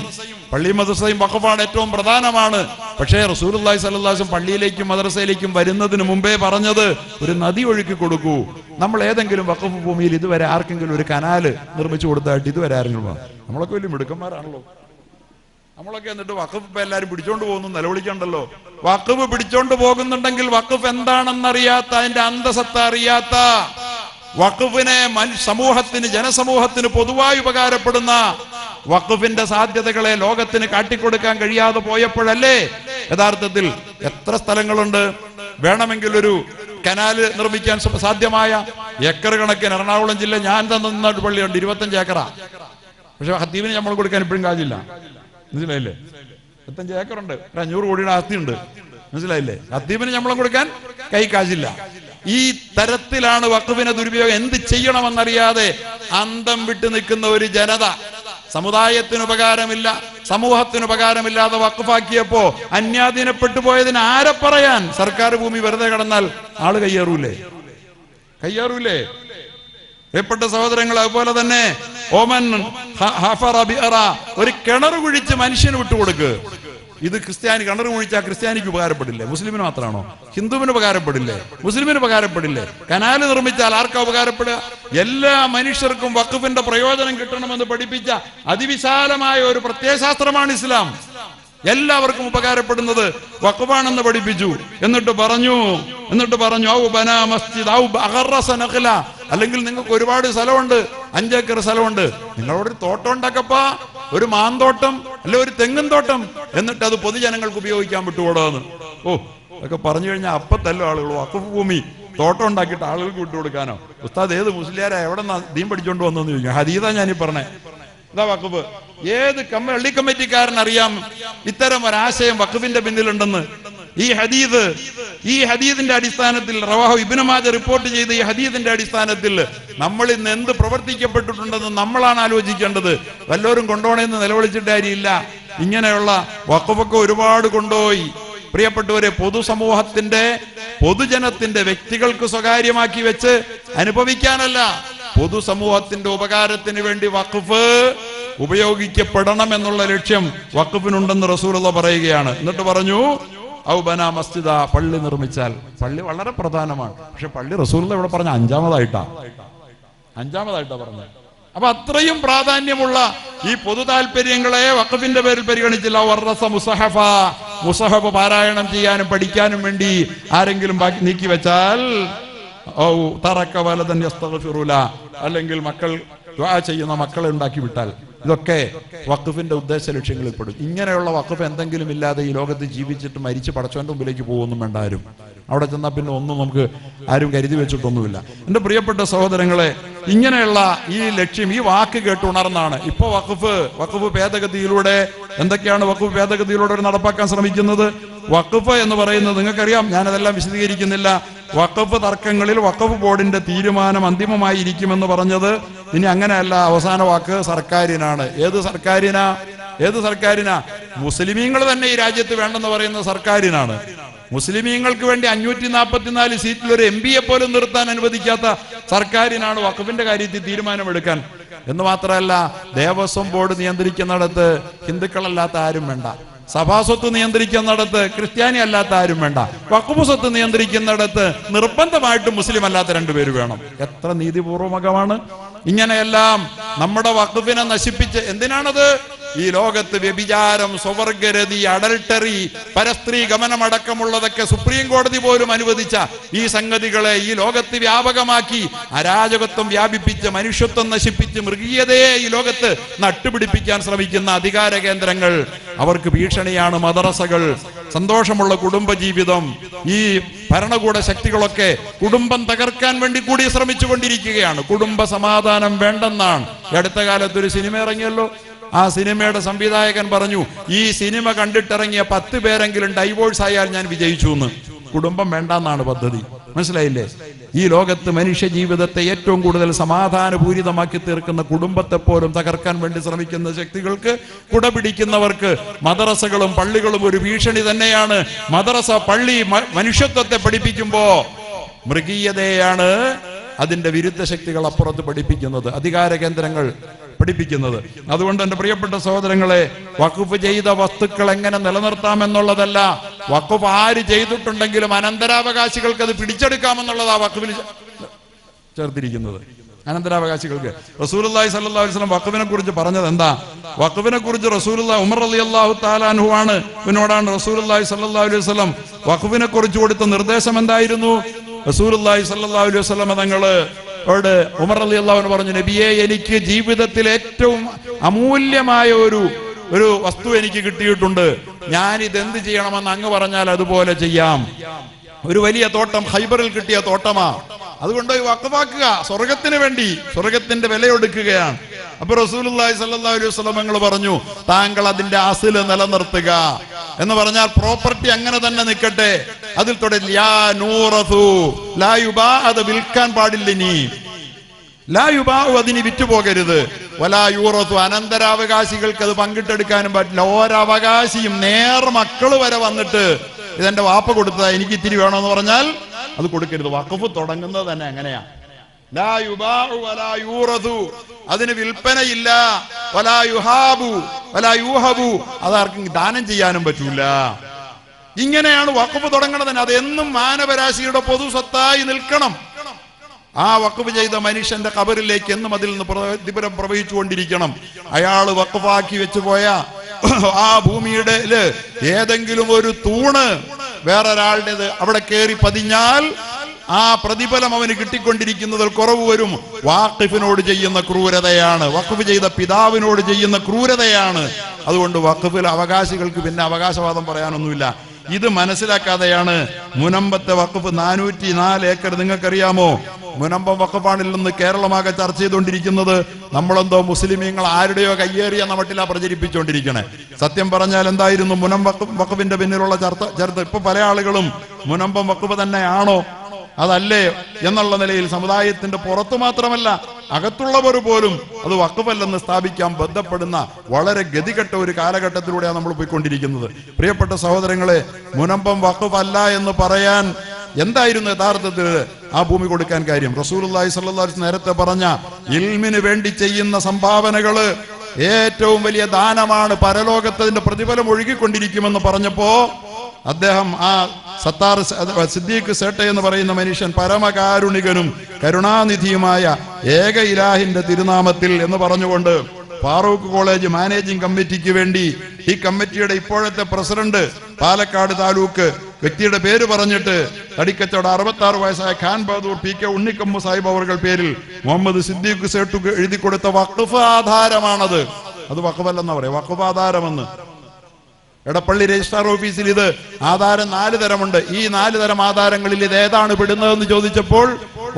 വഖഫാണ്, ഏറ്റവും പ്രധാനമാണ്. പക്ഷേ റസൂലുള്ളാഹി സ്വല്ലല്ലാഹു അലൈഹി വസല്ലം പള്ളിയിലേക്കും മദ്രസയിലേക്കും വരുന്നതിന് മുമ്പേ പറഞ്ഞത് ഒരു നദി ഒഴുക്കി കൊടുക്കൂ. നമ്മൾ ഏതെങ്കിലും വഖഫ് ഭൂമിയിൽ ഇതുവരെ ആർക്കെങ്കിലും ഒരു കനാല് നിർമ്മിച്ചു കൊടുത്തായിട്ട് ഇതുവരെ ആരെങ്കിലും? നമ്മളൊക്കെ വലിയ മിടുക്കന്മാരാണല്ലോ. നമ്മളൊക്കെ എന്നിട്ട് വഖഫ് ഇപ്പൊ എല്ലാരും പിടിച്ചോണ്ട് പോകുന്നു, നിലവിളിക്കണ്ടല്ലോ. വഖഫ് പിടിച്ചോണ്ട് പോകുന്നുണ്ടെങ്കിൽ വഖഫ് എന്താണെന്നറിയാത്ത, അതിന്റെ അന്തസത്ത അറിയാത്ത, വഖഫിനെ സമൂഹത്തിന്, ജനസമൂഹത്തിന് പൊതുവായി ഉപകാരപ്പെടുന്ന വഖഫിന്റെ സാധ്യതകളെ ലോകത്തിന് കാട്ടിക്കൊടുക്കാൻ കഴിയാതെ പോയപ്പോഴല്ലേ യഥാർത്ഥത്തിൽ എത്ര സ്ഥലങ്ങളുണ്ട് വേണമെങ്കിൽ ഒരു കനാല് നിർമ്മിക്കാൻ സാധ്യമായ ഏക്കർ കണക്കിന്. എറണാകുളം ജില്ല ഞാൻ തന്ന പള്ളിയുണ്ട്, 25 ഏക്കറാ. പക്ഷെ ഹത്തീബിന് നമ്മൾ കൊടുക്കാൻ ഇപ്പോഴും കാജില്ല, മനസ്സിലായില്ലേ? 25 ഏക്കറുണ്ട്, 500 കോടിയുടെ ആസ്തിയുണ്ട്, മനസ്സിലായില്ലേ? ഹത്തീബിന് ശമ്പളം കൊടുക്കാൻ കൈ കാശില്ല. ഈ തരത്തിലാണ് വഖഫിനെ ദുരുപയോഗം. എന്ത് ചെയ്യണമെന്നറിയാതെ അന്തം വിട്ടു നിൽക്കുന്ന ഒരു ജനത, സമുദായത്തിന് ഉപകാരമില്ല, സമൂഹത്തിന് ഉപകാരമില്ലാതെ വഖഫാക്കിയപ്പോ അന്യാധീനപ്പെട്ടു പോയതിന് ആരെ പറയാൻ? സർക്കാർ ഭൂമി വെറുതെ കിടന്നാൽ ആള് കയ്യേറൂലേ? പ്രിയപ്പെട്ട സഹോദരങ്ങൾ, അതുപോലെ തന്നെ ഒരു കിണർ കുഴിച്ച് മനുഷ്യന് വിട്ടുകൊടുക്ക്. ഇത് ക്രിസ്ത്യാനി കിണർ കുഴിച്ചാൽ ക്രിസ്ത്യാനിക്ക് ഉപകാരപ്പെടില്ലേ? മുസ്ലിമിന് മാത്രമാണോ? ഹിന്ദുവിന് ഉപകാരപ്പെടില്ലേ? മുസ്ലിമിന് ഉപകാരപ്പെടില്ലേ? കനാല് നിർമ്മിച്ചാൽ ആർക്കാ ഉപകാരപ്പെടുക? എല്ലാ മനുഷ്യർക്കും വഖഫിന്റെ പ്രയോജനം കിട്ടണമെന്ന് പഠിപ്പിച്ച അതിവിശാലമായ ഒരു പ്രത്യയശാസ്ത്രമാണ് ഇസ്ലാം. എല്ലാവർക്കും ഉപകാരപ്പെടുന്നത് വഖഫാണെന്ന് പഠിപ്പിച്ചു. എന്നിട്ട് പറഞ്ഞു അല്ലെങ്കിൽ നിങ്ങൾക്ക് ഒരുപാട് സ്ഥലമുണ്ട്, 5 ഏക്കർ സ്ഥലമുണ്ട്, നിങ്ങളോട് ഒരു തോട്ടം ഉണ്ടാക്കപ്പാ, ഒരു മാന്തോട്ടം അല്ലെ ഒരു തെങ്ങും തോട്ടം, എന്നിട്ട് അത് പൊതുജനങ്ങൾക്ക് ഉപയോഗിക്കാൻ വിട്ടുകൂടാന്ന്. അതൊക്കെ പറഞ്ഞു കഴിഞ്ഞാൽ അപ്പത്തല്ലോ ആളുകൾ. വഖഫ് ഭൂമി തോട്ടം ഉണ്ടാക്കിയിട്ട് ആളുകൾക്ക് വിട്ടുകൊടുക്കാനോ? ഉസ്താദ് ഏത് മുസ്ലിയാരാ എവിടെ ദീൻ പഠിച്ചോണ്ട് വന്നെന്ന് ചോദിക്കും. ഹദീദാ ഞാനീ പറഞ്ഞേ. ഇതാ വഖഫ്. ഏത് പള്ളി കമ്മിറ്റിക്കാരൻ അറിയാം ഇത്തരം ഒരാശയം വഖഫിന്റെ പിന്നിലുണ്ടെന്ന്? ഈ ഹദീദിന്റെ അടിസ്ഥാനത്തിൽ, റവാഹു ഇബ്നു മാജ റിപ്പോർട്ട് ചെയ്ത ഈ ഹദീദിന്റെ അടിസ്ഥാനത്തിൽ നമ്മൾ ഇന്ന് എന്ത് പ്രവർത്തിക്കപ്പെട്ടിട്ടുണ്ടെന്ന് നമ്മളാണ് ആലോചിക്കേണ്ടത്. വല്ലവരും കൊണ്ടുപോകണമെന്ന് നിലവിളിച്ചിട്ട് കാര്യമില്ല. ഇങ്ങനെയുള്ള വഖഫൊക്കെ ഒരുപാട് കൊണ്ടുപോയി. പ്രിയപ്പെട്ടവരെ, പൊതുജനത്തിന്റെ വ്യക്തികൾക്ക് സ്വകാര്യമാക്കി വെച്ച് അനുഭവിക്കാനല്ല, പൊതുസമൂഹത്തിന്റെ ഉപകാരത്തിന് വേണ്ടി വഖഫ് ഉപയോഗിക്കപ്പെടണം എന്നുള്ള ലക്ഷ്യം വഖഫിനുണ്ടെന്ന് റസൂലുള്ളാഹി പറയുകയാണ്. എന്നിട്ട് പറഞ്ഞു ഔ ബനാ മസ്ജിദ, പള്ളി നിർമ്മിച്ചാൽ. പള്ളി വളരെ പ്രധാനമാണ്. പക്ഷെ പള്ളി റസൂലുള്ളാഹി ഇവിടെ പറഞ്ഞ അഞ്ചാമതായിട്ടാ പറഞ്ഞത്. അപ്പൊ അത്രയും പ്രാധാന്യമുള്ള ഈ പൊതു താല്പര്യങ്ങളെ വഖഫിന്റെ പേരിൽ പരിഗണിച്ചില്ല. വറസ മുസഹഫ, മുസഹഫ് പാരായണം ചെയ്യാനും പഠിക്കാനും വേണ്ടി ആരെങ്കിലും ബാക്കി നീക്കി വെച്ചാൽ, ഔ തറക വലദൻ യസ്തഗ്ഫിറുല, അല്ലെങ്കിൽ മക്കൾ ദുആ ചെയ്യുന്ന മക്കളെ ഉണ്ടാക്കി വിട്ടാൽ, ഇതൊക്കെ വഖഫിന്റെ ഉദ്ദേശ ലക്ഷ്യങ്ങളിൽ പെടും. ഇങ്ങനെയുള്ള വഖഫ് എന്തെങ്കിലും ഇല്ലാതെ ഈ ലോകത്ത് ജീവിച്ചിട്ട് മരിച്ച് പടച്ചവന്റെ മുമ്പിലേക്ക് പോകുമൊന്നും വേണ്ട ആരും. അവിടെ ചെന്നാൽ പിന്നെ ഒന്നും നമുക്ക് ആരും കരുതി വെച്ചിട്ടൊന്നുമില്ല. എൻ്റെ പ്രിയപ്പെട്ട സഹോദരങ്ങളെ, ഇങ്ങനെയുള്ള ഈ ലക്ഷ്യം, ഈ വാക്ക് കേട്ട് ഉണർന്നാണ് ഇപ്പൊ വഖഫ് ഭേദഗതിയിലൂടെ എന്തൊക്കെയാണ് വഖഫ് ഭേദഗതിയിലൂടെ നടപ്പാക്കാൻ ശ്രമിക്കുന്നത്. വഖഫ് എന്ന് പറയുന്നത് നിങ്ങൾക്കറിയാം, ഞാനതെല്ലാം വിശദീകരിക്കുന്നില്ല. വഖഫ് തർക്കങ്ങളിൽ വഖഫ് ബോർഡിന്റെ തീരുമാനം അന്തിമമായി ഇരിക്കുമെന്ന് പറഞ്ഞത് ഇനി അങ്ങനെയല്ല. അവസാന വാക്ക് സർക്കാരിനാണ്. ഏത് സർക്കാരിനാ? മുസ്ലിമീങ്ങൾ തന്നെ ഈ രാജ്യത്ത് വേണ്ടെന്ന് പറയുന്ന സർക്കാരിനാണ്. മുസ്ലിമീങ്ങൾക്ക് വേണ്ടി 544 സീറ്റിൽ ഒരു MP പോലും നിർത്താൻ അനുവദിക്കാത്ത സർക്കാരിനാണ് വഖഫിന്റെ കാര്യത്തിൽ തീരുമാനമെടുക്കാൻ. എന്ന് മാത്രമല്ല, ദേവസ്വം ബോർഡ് നിയന്ത്രിക്കുന്നിടത്ത് ഹിന്ദുക്കളല്ലാത്ത ആരും വേണ്ട. സഭാസ്വത്ത് നിയന്ത്രിക്കുന്നിടത്ത് ക്രിസ്ത്യാനി അല്ലാത്ത ആരും വേണ്ട. വഖഫ് സ്വത്ത് നിയന്ത്രിക്കുന്നിടത്ത് നിർബന്ധമായിട്ടും മുസ്ലിം അല്ലാത്ത 2 പേര് വേണം. എത്ര നീതിപൂർവകമാണ്! ഇങ്ങനെയെല്ലാം നമ്മുടെ വഖഫിനെ നശിപ്പിച്ച് എന്തിനാണത്? ഈ ലോകത്ത് വ്യഭിചാരം, സ്വവർഗരതി, അഡൽട്ടറി, പരസ്ത്രീ ഗമനമടക്കമുള്ളതൊക്കെ സുപ്രീം കോടതി പോലും അനുവദിച്ച ഈ സംഗതികളെ ഈ ലോകത്ത് വ്യാപകമാക്കി അരാജകത്വം വ്യാപിപ്പിച്ച് മനുഷ്യത്വം നശിപ്പിച്ച് മൃഗീയതയെ ഈ ലോകത്ത് നട്ടുപിടിപ്പിക്കാൻ ശ്രമിക്കുന്ന അധികാര കേന്ദ്രങ്ങൾ, അവർക്ക് ഭീഷണിയാണ് മദ്രസകൾ. സന്തോഷമുള്ള കുടുംബജീവിതം, ഈ ഭരണകൂട ശക്തികളൊക്കെ കുടുംബം തകർക്കാൻ വേണ്ടി കൂടി ശ്രമിച്ചുകൊണ്ടിരിക്കുകയാണ്. കുടുംബ സമാധാനം വേണ്ടെന്നാണ്. അടുത്ത കാലത്ത് ഒരു സിനിമ ഇറങ്ങിയല്ലോ. ആ സിനിമയുടെ സംവിധായകൻ പറഞ്ഞു, ഈ സിനിമ കണ്ടിട്ടിറങ്ങിയ 10 പേരെങ്കിലും ഡൈവോഴ്സ് ആയാൽ ഞാൻ വിജയിച്ചു എന്ന്. കുടുംബം വേണ്ടെന്നാണ് പദ്ധതി. മനസ്സിലായില്ലേ? ഈ ലോകത്ത് മനുഷ്യ ജീവിതത്തെ ഏറ്റവും കൂടുതൽ സമാധാനപൂരിതമാക്കി തീർക്കുന്ന കുടുംബത്തെ പോലും തകർക്കാൻ വേണ്ടി ശ്രമിക്കുന്ന ശക്തികൾക്ക്, കുടപിടിക്കുന്നവർക്ക് മദ്രസകളും പള്ളികളും ഒരു ഭീഷണി തന്നെയാണ്. മദ്രസ, പള്ളി മനുഷ്യത്വത്തെ പഠിപ്പിക്കുമ്പോ മൃഗീയതയാണ് അതിന്റെ വിരുദ്ധ ശക്തികൾ അപ്പുറത്ത് പഠിപ്പിക്കുന്നത്. അധികാര കേന്ദ്രങ്ങൾ പഠിപ്പിക്കുന്നത്. അതുകൊണ്ട് എന്റെ പ്രിയപ്പെട്ട സഹോദരങ്ങളെ, വഖഫ് ചെയ്ത വസ്തുക്കൾ എങ്ങനെ നിലനിർത്താമെന്നുള്ളതല്ല, വഖഫ് ആര് ചെയ്തിട്ടുണ്ടെങ്കിലും അനന്തരാവകാശികൾക്ക് അത് പിടിച്ചെടുക്കാമെന്നുള്ളതാ വഖഫിൽ ചേർത്തിരിക്കുന്നത്. അനന്തരാവകാശികൾക്ക് റസൂലുള്ളാഹി സ്വല്ലല്ലാഹു അലൈഹി വസല്ലം വഖഫിനെ കുറിച്ച് പറഞ്ഞത് എന്താ? വഖഫിനെ കുറിച്ച് റസൂലുള്ളാഹി ഉമർ റളിയല്ലാഹു തആല അൻഹു ആണ് റസൂലുള്ളാഹി സ്വല്ലല്ലാഹു അലൈഹി വസല്ലം വഖഫിനെ കുറിച്ച് കൊടുത്ത നിർദ്ദേശം എന്തായിരുന്നു? റസൂലുള്ളാഹി സ്വല്ലല്ലാഹു അലൈഹി വസല്ലം തങ്ങളോട് ഉമർ റളിയല്ലാഹു അൻഹു പറഞ്ഞു, നബിയെ, എനിക്ക് ജീവിതത്തിൽ ഏറ്റവും അമൂല്യമായ ഒരു വസ്തു എനിക്ക് കിട്ടിയിട്ടുണ്ട്. ഞാൻ ഇതെന്ത് ചെയ്യണമെന്ന് അങ്ങ് പറഞ്ഞാൽ അതുപോലെ ചെയ്യാം. ഒരു വലിയ തോട്ടം ഖൈബറിൽ കിട്ടിയ തോട്ടമാ, അതുകൊണ്ട് വഖഫാക്കുക, സ്വർഗത്തിന് വേണ്ടി, സ്വർഗത്തിന്റെ വിലയൊടുക്കുകയാണ്. അപ്പൊ റസൂലുള്ളാഹി സ്വല്ലല്ലാഹു അലൈഹി വസല്ലം തങ്ങൾ പറഞ്ഞു, താങ്കൾ അതിന്റെ അസ്ല് നിലനിർത്തുക എന്ന് പറഞ്ഞാൽ പ്രോപ്പർട്ടി അങ്ങനെ തന്നെ നിൽക്കട്ടെ. അതിൽ തുടങ്ങി ലാ നൂറതു ലാ യുബാ, അത് വിൽക്കാൻ പാടില്ല. ഇനി ലാ യുബാ, അതിന് വിറ്റുപോകരുത്. വലാ യൂറതു, അനന്തരാവകാശികൾക്ക് അത് പങ്കിട്ടെടുക്കാനും പറ്റില്ല. ഓരവകാശിയും മക്കള് വരെ വന്നിട്ട് ഇതെന്റെ വാപ്പ കൊടുത്തതാ, എനിക്ക് ഇത്തിരി വേണമെന്ന് പറഞ്ഞാൽ അത് കൊടുക്കരുത്. വഖഫ് തുടങ്ങുന്നത് തന്നെ എങ്ങനെയാ? ലാ യുബാഉ വലാ യൂറതു, അതിന് വിൽപ്പനയില്ല. വലാ യുഹാബു വലാ യൂഹബു, അതാർക്കും ദാനം ചെയ്യാനും പറ്റൂല. ഇങ്ങനെയാണ് വഖഫ് തുടങ്ങണത്. അത് എന്നും മാനവരാശിയുടെ പൊതു സ്വത്തായി നിൽക്കണം. ആ വഖഫ് ചെയ്ത മനുഷ്യന്റെ ഖബറിലേക്ക് എന്നും അതിൽ നിന്ന് പ്രതിഫലം പ്രവഹിച്ചുകൊണ്ടിരിക്കണം. അയാൾ വഖഫാക്കി വെച്ചു പോയ ആ ഭൂമിയുടെ ഏതെങ്കിലും ഒരു തൂണ് വേറൊരാളുടേത് അവിടെ കയറി പതിഞ്ഞാൽ ആ പ്രതിഫലം അവന് കിട്ടിക്കൊണ്ടിരിക്കുന്നതിൽ കുറവ് വരും. വാഖിഫിനോട് ചെയ്യുന്ന ക്രൂരതയാണ്, വഖഫ് ചെയ്ത പിതാവിനോട് ചെയ്യുന്ന ക്രൂരതയാണ്. അതുകൊണ്ട് വഖഫിൽ അവകാശികൾക്ക് പിന്നെ അവകാശവാദം പറയാനൊന്നുമില്ല. ഇത് മനസ്സിലാക്കാതെയാണ് മുനമ്പത്തെ വഖഫ് 404 ഏക്കർ. നിങ്ങൾക്കറിയാമോ, മുനമ്പം വഖഫാണില്ലെന്ന് കേരളമാകെ ചർച്ച ചെയ്തുകൊണ്ടിരിക്കുന്നത്. നമ്മളെന്തോ മുസ്ലിമീങ്ങൾ ആരുടെയോ കയ്യേറിയ മട്ടിലാ പ്രചരിപ്പിച്ചുകൊണ്ടിരിക്കണേ. സത്യം പറഞ്ഞാൽ എന്തായിരുന്നു വഖഫിന്റെ പിന്നിലുള്ള ചർച്ച? ഇപ്പൊ പല ആളുകളും മുനമ്പം വഖഫ് തന്നെയാണോ അതല്ലേ എന്നുള്ള നിലയിൽ സമുദായത്തിന്റെ പുറത്തു മാത്രമല്ല അകത്തുള്ളവർ പോലും അത് വഖഫല്ലെന്ന് സ്ഥാപിക്കാൻ ബന്ധപ്പെടുന്ന വളരെ ഗതികെട്ട ഒരു കാലഘട്ടത്തിലൂടെയാണ് നമ്മൾ പോയിക്കൊണ്ടിരിക്കുന്നത്. പ്രിയപ്പെട്ട സഹോദരങ്ങളെ, മുനമ്പം വഖഫ് അല്ല എന്ന് പറയാൻ എന്തായിരുന്നു യഥാർത്ഥത്തിൽ ആ ഭൂമി കൊടുക്കാൻ കാര്യം? റസൂലുള്ളാഹി സ്വല്ലല്ലാഹു അലൈഹി വസല്ലം നേരത്തെ പറഞ്ഞ ഇൽമിന് വേണ്ടി ചെയ്യുന്ന സംഭാവനകള് ഏറ്റവും വലിയ ദാനമാണ്, പരലോകത്തിന്റെ പ്രതിഫലം ഒഴുകിക്കൊണ്ടിരിക്കുമെന്ന് പറഞ്ഞപ്പോ അദ്ദേഹം ആ സത്താർ സിദ്ദീഖ് സേട്ട എന്ന് പറയുന്ന മനുഷ്യൻ പരമകാരുണികനും കരുണാനിധിയുമായ ഏക ഇലാഹിന്റെ തിരുനാമത്തിൽ എന്ന് പറഞ്ഞുകൊണ്ട് ഫാറൂഖ് കോളേജ് മാനേജിംഗ് കമ്മിറ്റിക്ക് വേണ്ടി ഈ കമ്മിറ്റിയുടെ ഇപ്പോഴത്തെ പ്രസിഡന്റ് പാലക്കാട് താലൂക്ക് വ്യക്തിയുടെ പേര് പറഞ്ഞിട്ട് തടിക്കച്ചവട 66 വയസ്സായ ഖാൻ ബഹദൂർ PK ഉണ്ണിക്കമ്മു സാഹിബ് അവരുടെ പേരിൽ മുഹമ്മദ് സിദ്ദീഖ് സേട്ടുക്ക് എഴുതി കൊടുത്ത വഖഫ് ആധാരമാണത്. അത് വഖഫല്ലെന്നാ പറയാ, വഖഫ് ആധാരമെന്ന്. എടപ്പള്ളി രജിസ്ട്രാർ ഓഫീസിൽ ഇത് ആധാരം 4 തരമുണ്ട്. ഈ 4 തരം ആധാരങ്ങളിൽ ഇത് ഏതാണ് പെടുന്നതെന്ന് ചോദിച്ചപ്പോൾ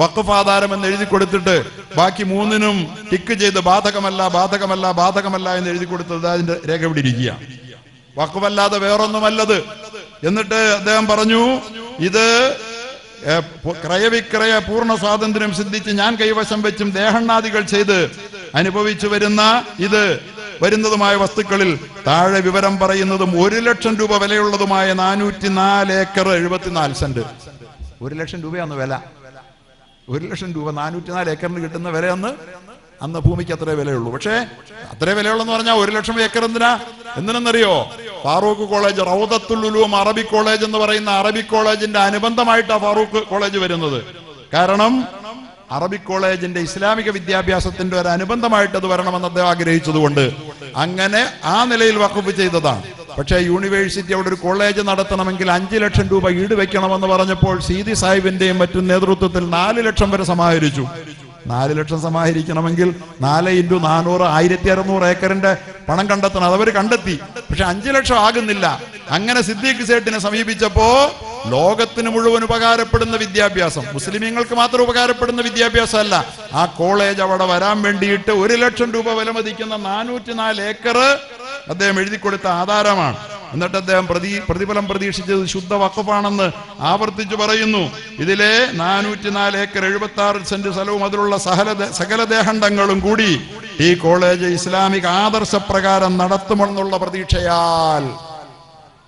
വഖഫ് ആധാരം എന്ന് എഴുതി കൊടുത്തിട്ട് ബാക്കി 3നും ടിക്ക് ചെയ്ത് ബാധകമല്ല ബാധകമല്ല ബാധകമല്ല എന്ന് എഴുതി കൊടുത്തത് അതിന്റെ രേഖ ഇവിടെ ഇരിക്കുക. വഖഫല്ലാതെ വേറൊന്നുമല്ലത്. എന്നിട്ട് അദ്ദേഹം പറഞ്ഞു, ഇത് ക്രയവിക്രയ പൂർണ്ണ സ്വാതന്ത്ര്യം സിദ്ധിച്ച് ഞാൻ കൈവശം വെച്ചും ദേഹണ്ണാദികൾ ചെയ്ത് അനുഭവിച്ചു വരുന്നതുമായ വസ്തുക്കളിൽ താഴെ വിവരം പറയുന്നതും 1 ലക്ഷം രൂപ വിലയുള്ളതുമായ 404 ഏക്കർ 74 സെന്റ്. 1 ലക്ഷം രൂപയാണ് വില. 1 ലക്ഷം രൂപ 404 ഏക്കറിന് കിട്ടുന്ന വില അന്ന് ഭൂമിക്ക് അത്രേ വിലയുള്ളൂ. പക്ഷേ അത്രേ വിലയുള്ളെന്ന് പറഞ്ഞാൽ 1 ലക്ഷം ഏക്കർ എന്തിനെന്നറിയോ? Farook college, Rauzathul Uloom Arabic college എന്ന് പറയുന്ന അറബിക് കോളേജിന്റെ അനുബന്ധമായിട്ടാണ് ഫാറൂഖ് കോളേജ് വരുന്നത്. കാരണം അറബിക് കോളേജിന്റെ ഇസ്ലാമിക വിദ്യാഭ്യാസത്തിന്റെ ഒരു അനുബന്ധമായിട്ട് അത് വരണമെന്ന് അദ്ദേഹം ആഗ്രഹിച്ചതുകൊണ്ട് അങ്ങനെ ആ നിലയിൽ വഖഫ് ചെയ്തതാണ്. പക്ഷേ യൂണിവേഴ്സിറ്റി അവിടെ ഒരു കോളേജ് നടത്തണമെങ്കിൽ 5 ലക്ഷം രൂപ ഈട് വെക്കണമെന്ന് പറഞ്ഞപ്പോൾ സീതി സാഹിബിന്റെയും മറ്റും നേതൃത്വത്തിൽ 4 ലക്ഷം വരെ സമാഹരിച്ചു. 4 ലക്ഷം സമാഹരിക്കണമെങ്കിൽ 4 × 400 1600 ഏക്കറിന്റെ പണം കണ്ടെത്തണം. അതവർ കണ്ടെത്തി. പക്ഷെ 5 ലക്ഷം ആകുന്നില്ല. അങ്ങനെ സിദ്ദീഖ് സേട്ടിനെ സമീപിച്ചപ്പോ ലോകത്തിന് മുഴുവൻ ഉപകാരപ്പെടുന്ന വിദ്യാഭ്യാസം, മുസ്ലിമീങ്ങൾക്ക് മാത്രം ഉപകാരപ്പെടുന്ന വിദ്യാഭ്യാസം അല്ല, ആ കോളേജ് അവിടെ വരാൻ വേണ്ടിയിട്ട് 1 ലക്ഷം രൂപ വിലമതിക്കുന്ന 404 ഏക്കർ അദ്ദേഹം എഴുതി കൊടുത്ത ആധാരമാണ്. എന്നിട്ട് അദ്ദേഹം പ്രതിഫലം പ്രതീക്ഷിച്ചത് ശുദ്ധ വഖഫാണെന്ന് ആവർത്തിച്ചു പറയുന്നു. ഇതിലെ 404 ഏക്കർ 76 സെന്റ് സ്ഥലവും അതിലുള്ള സകല ദേഹണ്ഡങ്ങളും കൂടി ഈ കോളേജ് ഇസ്ലാമിക ആദർശപ്രകാരം നടത്തുമെന്നുള്ള പ്രതീക്ഷയാൽ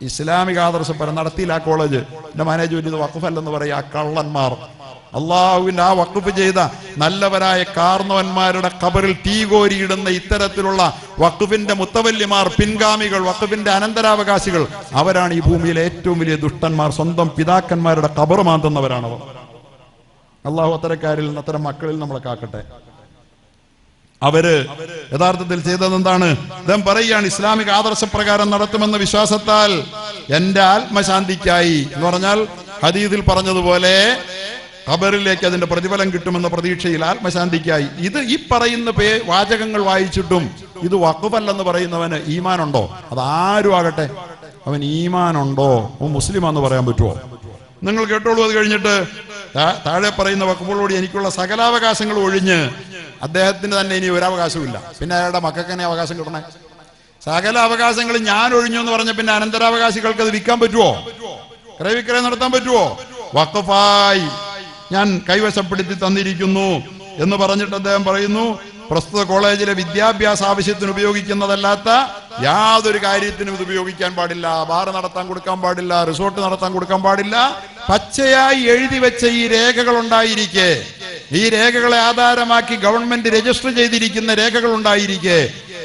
ഇസ്ലാമിക ആദർശപ്രകാരം നടത്തിയില്ല. ആ കോളേജ് എന്റെ മാനേജ്മെന്റ് ഇത് വഖഫല്ലെന്ന് പറയാ. കള്ളന്മാർ അള്ളാഹുവിന്റെ ആ വഖഫ് ചെയ്ത നല്ലവരായ കാർന്നവന്മാരുടെ ഖബറിൽ തീ കോരിയിടുന്ന ഇത്തരത്തിലുള്ള വഖഫിന്റെ മുത്തവല്ലിമാർ, പിൻഗാമികൾ, വഖഫിന്റെ അനന്തരാവകാശികൾ, അവരാണ് ഈ ഭൂമിയിലെ ഏറ്റവും വലിയ ദുഷ്ടന്മാർ. സ്വന്തം പിതാക്കന്മാരുടെ ഖബർ മാന്തുന്നവരാണവർ. അള്ളാഹു അത്തരക്കാരിൽ നിന്ന്, അത്തരം മക്കളിൽ നമ്മളെ കാക്കട്ടെ. അവര് യഥാർത്ഥത്തിൽ ചെയ്തത് എന്താണ്? അദ്ദേഹം പറയുകയാണ്, ഇസ്ലാമിക ആദർശപ്രകാരം നടത്തുമെന്ന വിശ്വാസത്താൽ എന്റെ ആത്മശാന്തിക്കായി എന്ന് പറഞ്ഞാൽ ഹദീസിൽ പറഞ്ഞതുപോലെ ഖബറിലേക്ക് അതിന്റെ പ്രതിഫലം കിട്ടുമെന്ന പ്രതീക്ഷയിൽ ആത്മശാന്തിക്കായി. ഇത് ഈ പറയുന്ന വാചകങ്ങൾ വായിച്ചിട്ടും ഇത് വഖഫല്ലെന്ന് പറയുന്നവന് ഈമാനുണ്ടോ? അത് ആരും ആകട്ടെ, അവൻ ഈമാനുണ്ടോ, മുസ്ലിമാന്ന് പറയാൻ പറ്റുമോ? നിങ്ങൾ കേട്ടോളൂ. അത് കഴിഞ്ഞിട്ട് താഴെ പറയുന്ന വഖഫുകളോട് എനിക്കുള്ള സകലാവകാശങ്ങൾ ഒഴിഞ്ഞ് അദ്ദേഹത്തിന് തന്നെ ഇനി ഒരവകാശമില്ല. പിന്നെ അയാളുടെ മക്കൾക്ക് തന്നെ അവകാശം കിട്ടണേ? സകല അവകാശങ്ങൾ ഞാൻ ഒഴിഞ്ഞു എന്ന് പറഞ്ഞ പിന്നെ അനന്തരാവകാശികൾക്ക് അത് വിൽക്കാൻ പറ്റുമോ? ക്രയവിക്രയം നടത്താൻ പറ്റുമോ? വഖഫായി ഞാൻ കൈവശപ്പെടുത്തി തന്നിരിക്കുന്നു എന്ന് പറഞ്ഞിട്ട് അദ്ദേഹം പറയുന്നു, പ്രസ്തുത കോളേജിലെ വിദ്യാഭ്യാസ ആവശ്യത്തിന് ഉപയോഗിക്കുന്നതല്ലാത്ത യാതൊരു കാര്യത്തിനും ഇത് ഉപയോഗിക്കാൻ പാടില്ല. ബാർ നടത്താൻ കൊടുക്കാൻ പാടില്ല, റിസോർട്ട് നടത്താൻ കൊടുക്കാൻ പാടില്ല. പച്ചയായി എഴുതി വെച്ച ഈ രേഖകൾ ഉണ്ടായിരിക്കെ, ഈ രേഖകളെ ആധാരമാക്കി ഗവൺമെന്റ് രജിസ്റ്റർ ചെയ്തിരിക്കുന്ന രേഖകൾ ഉണ്ടായിരിക്കെ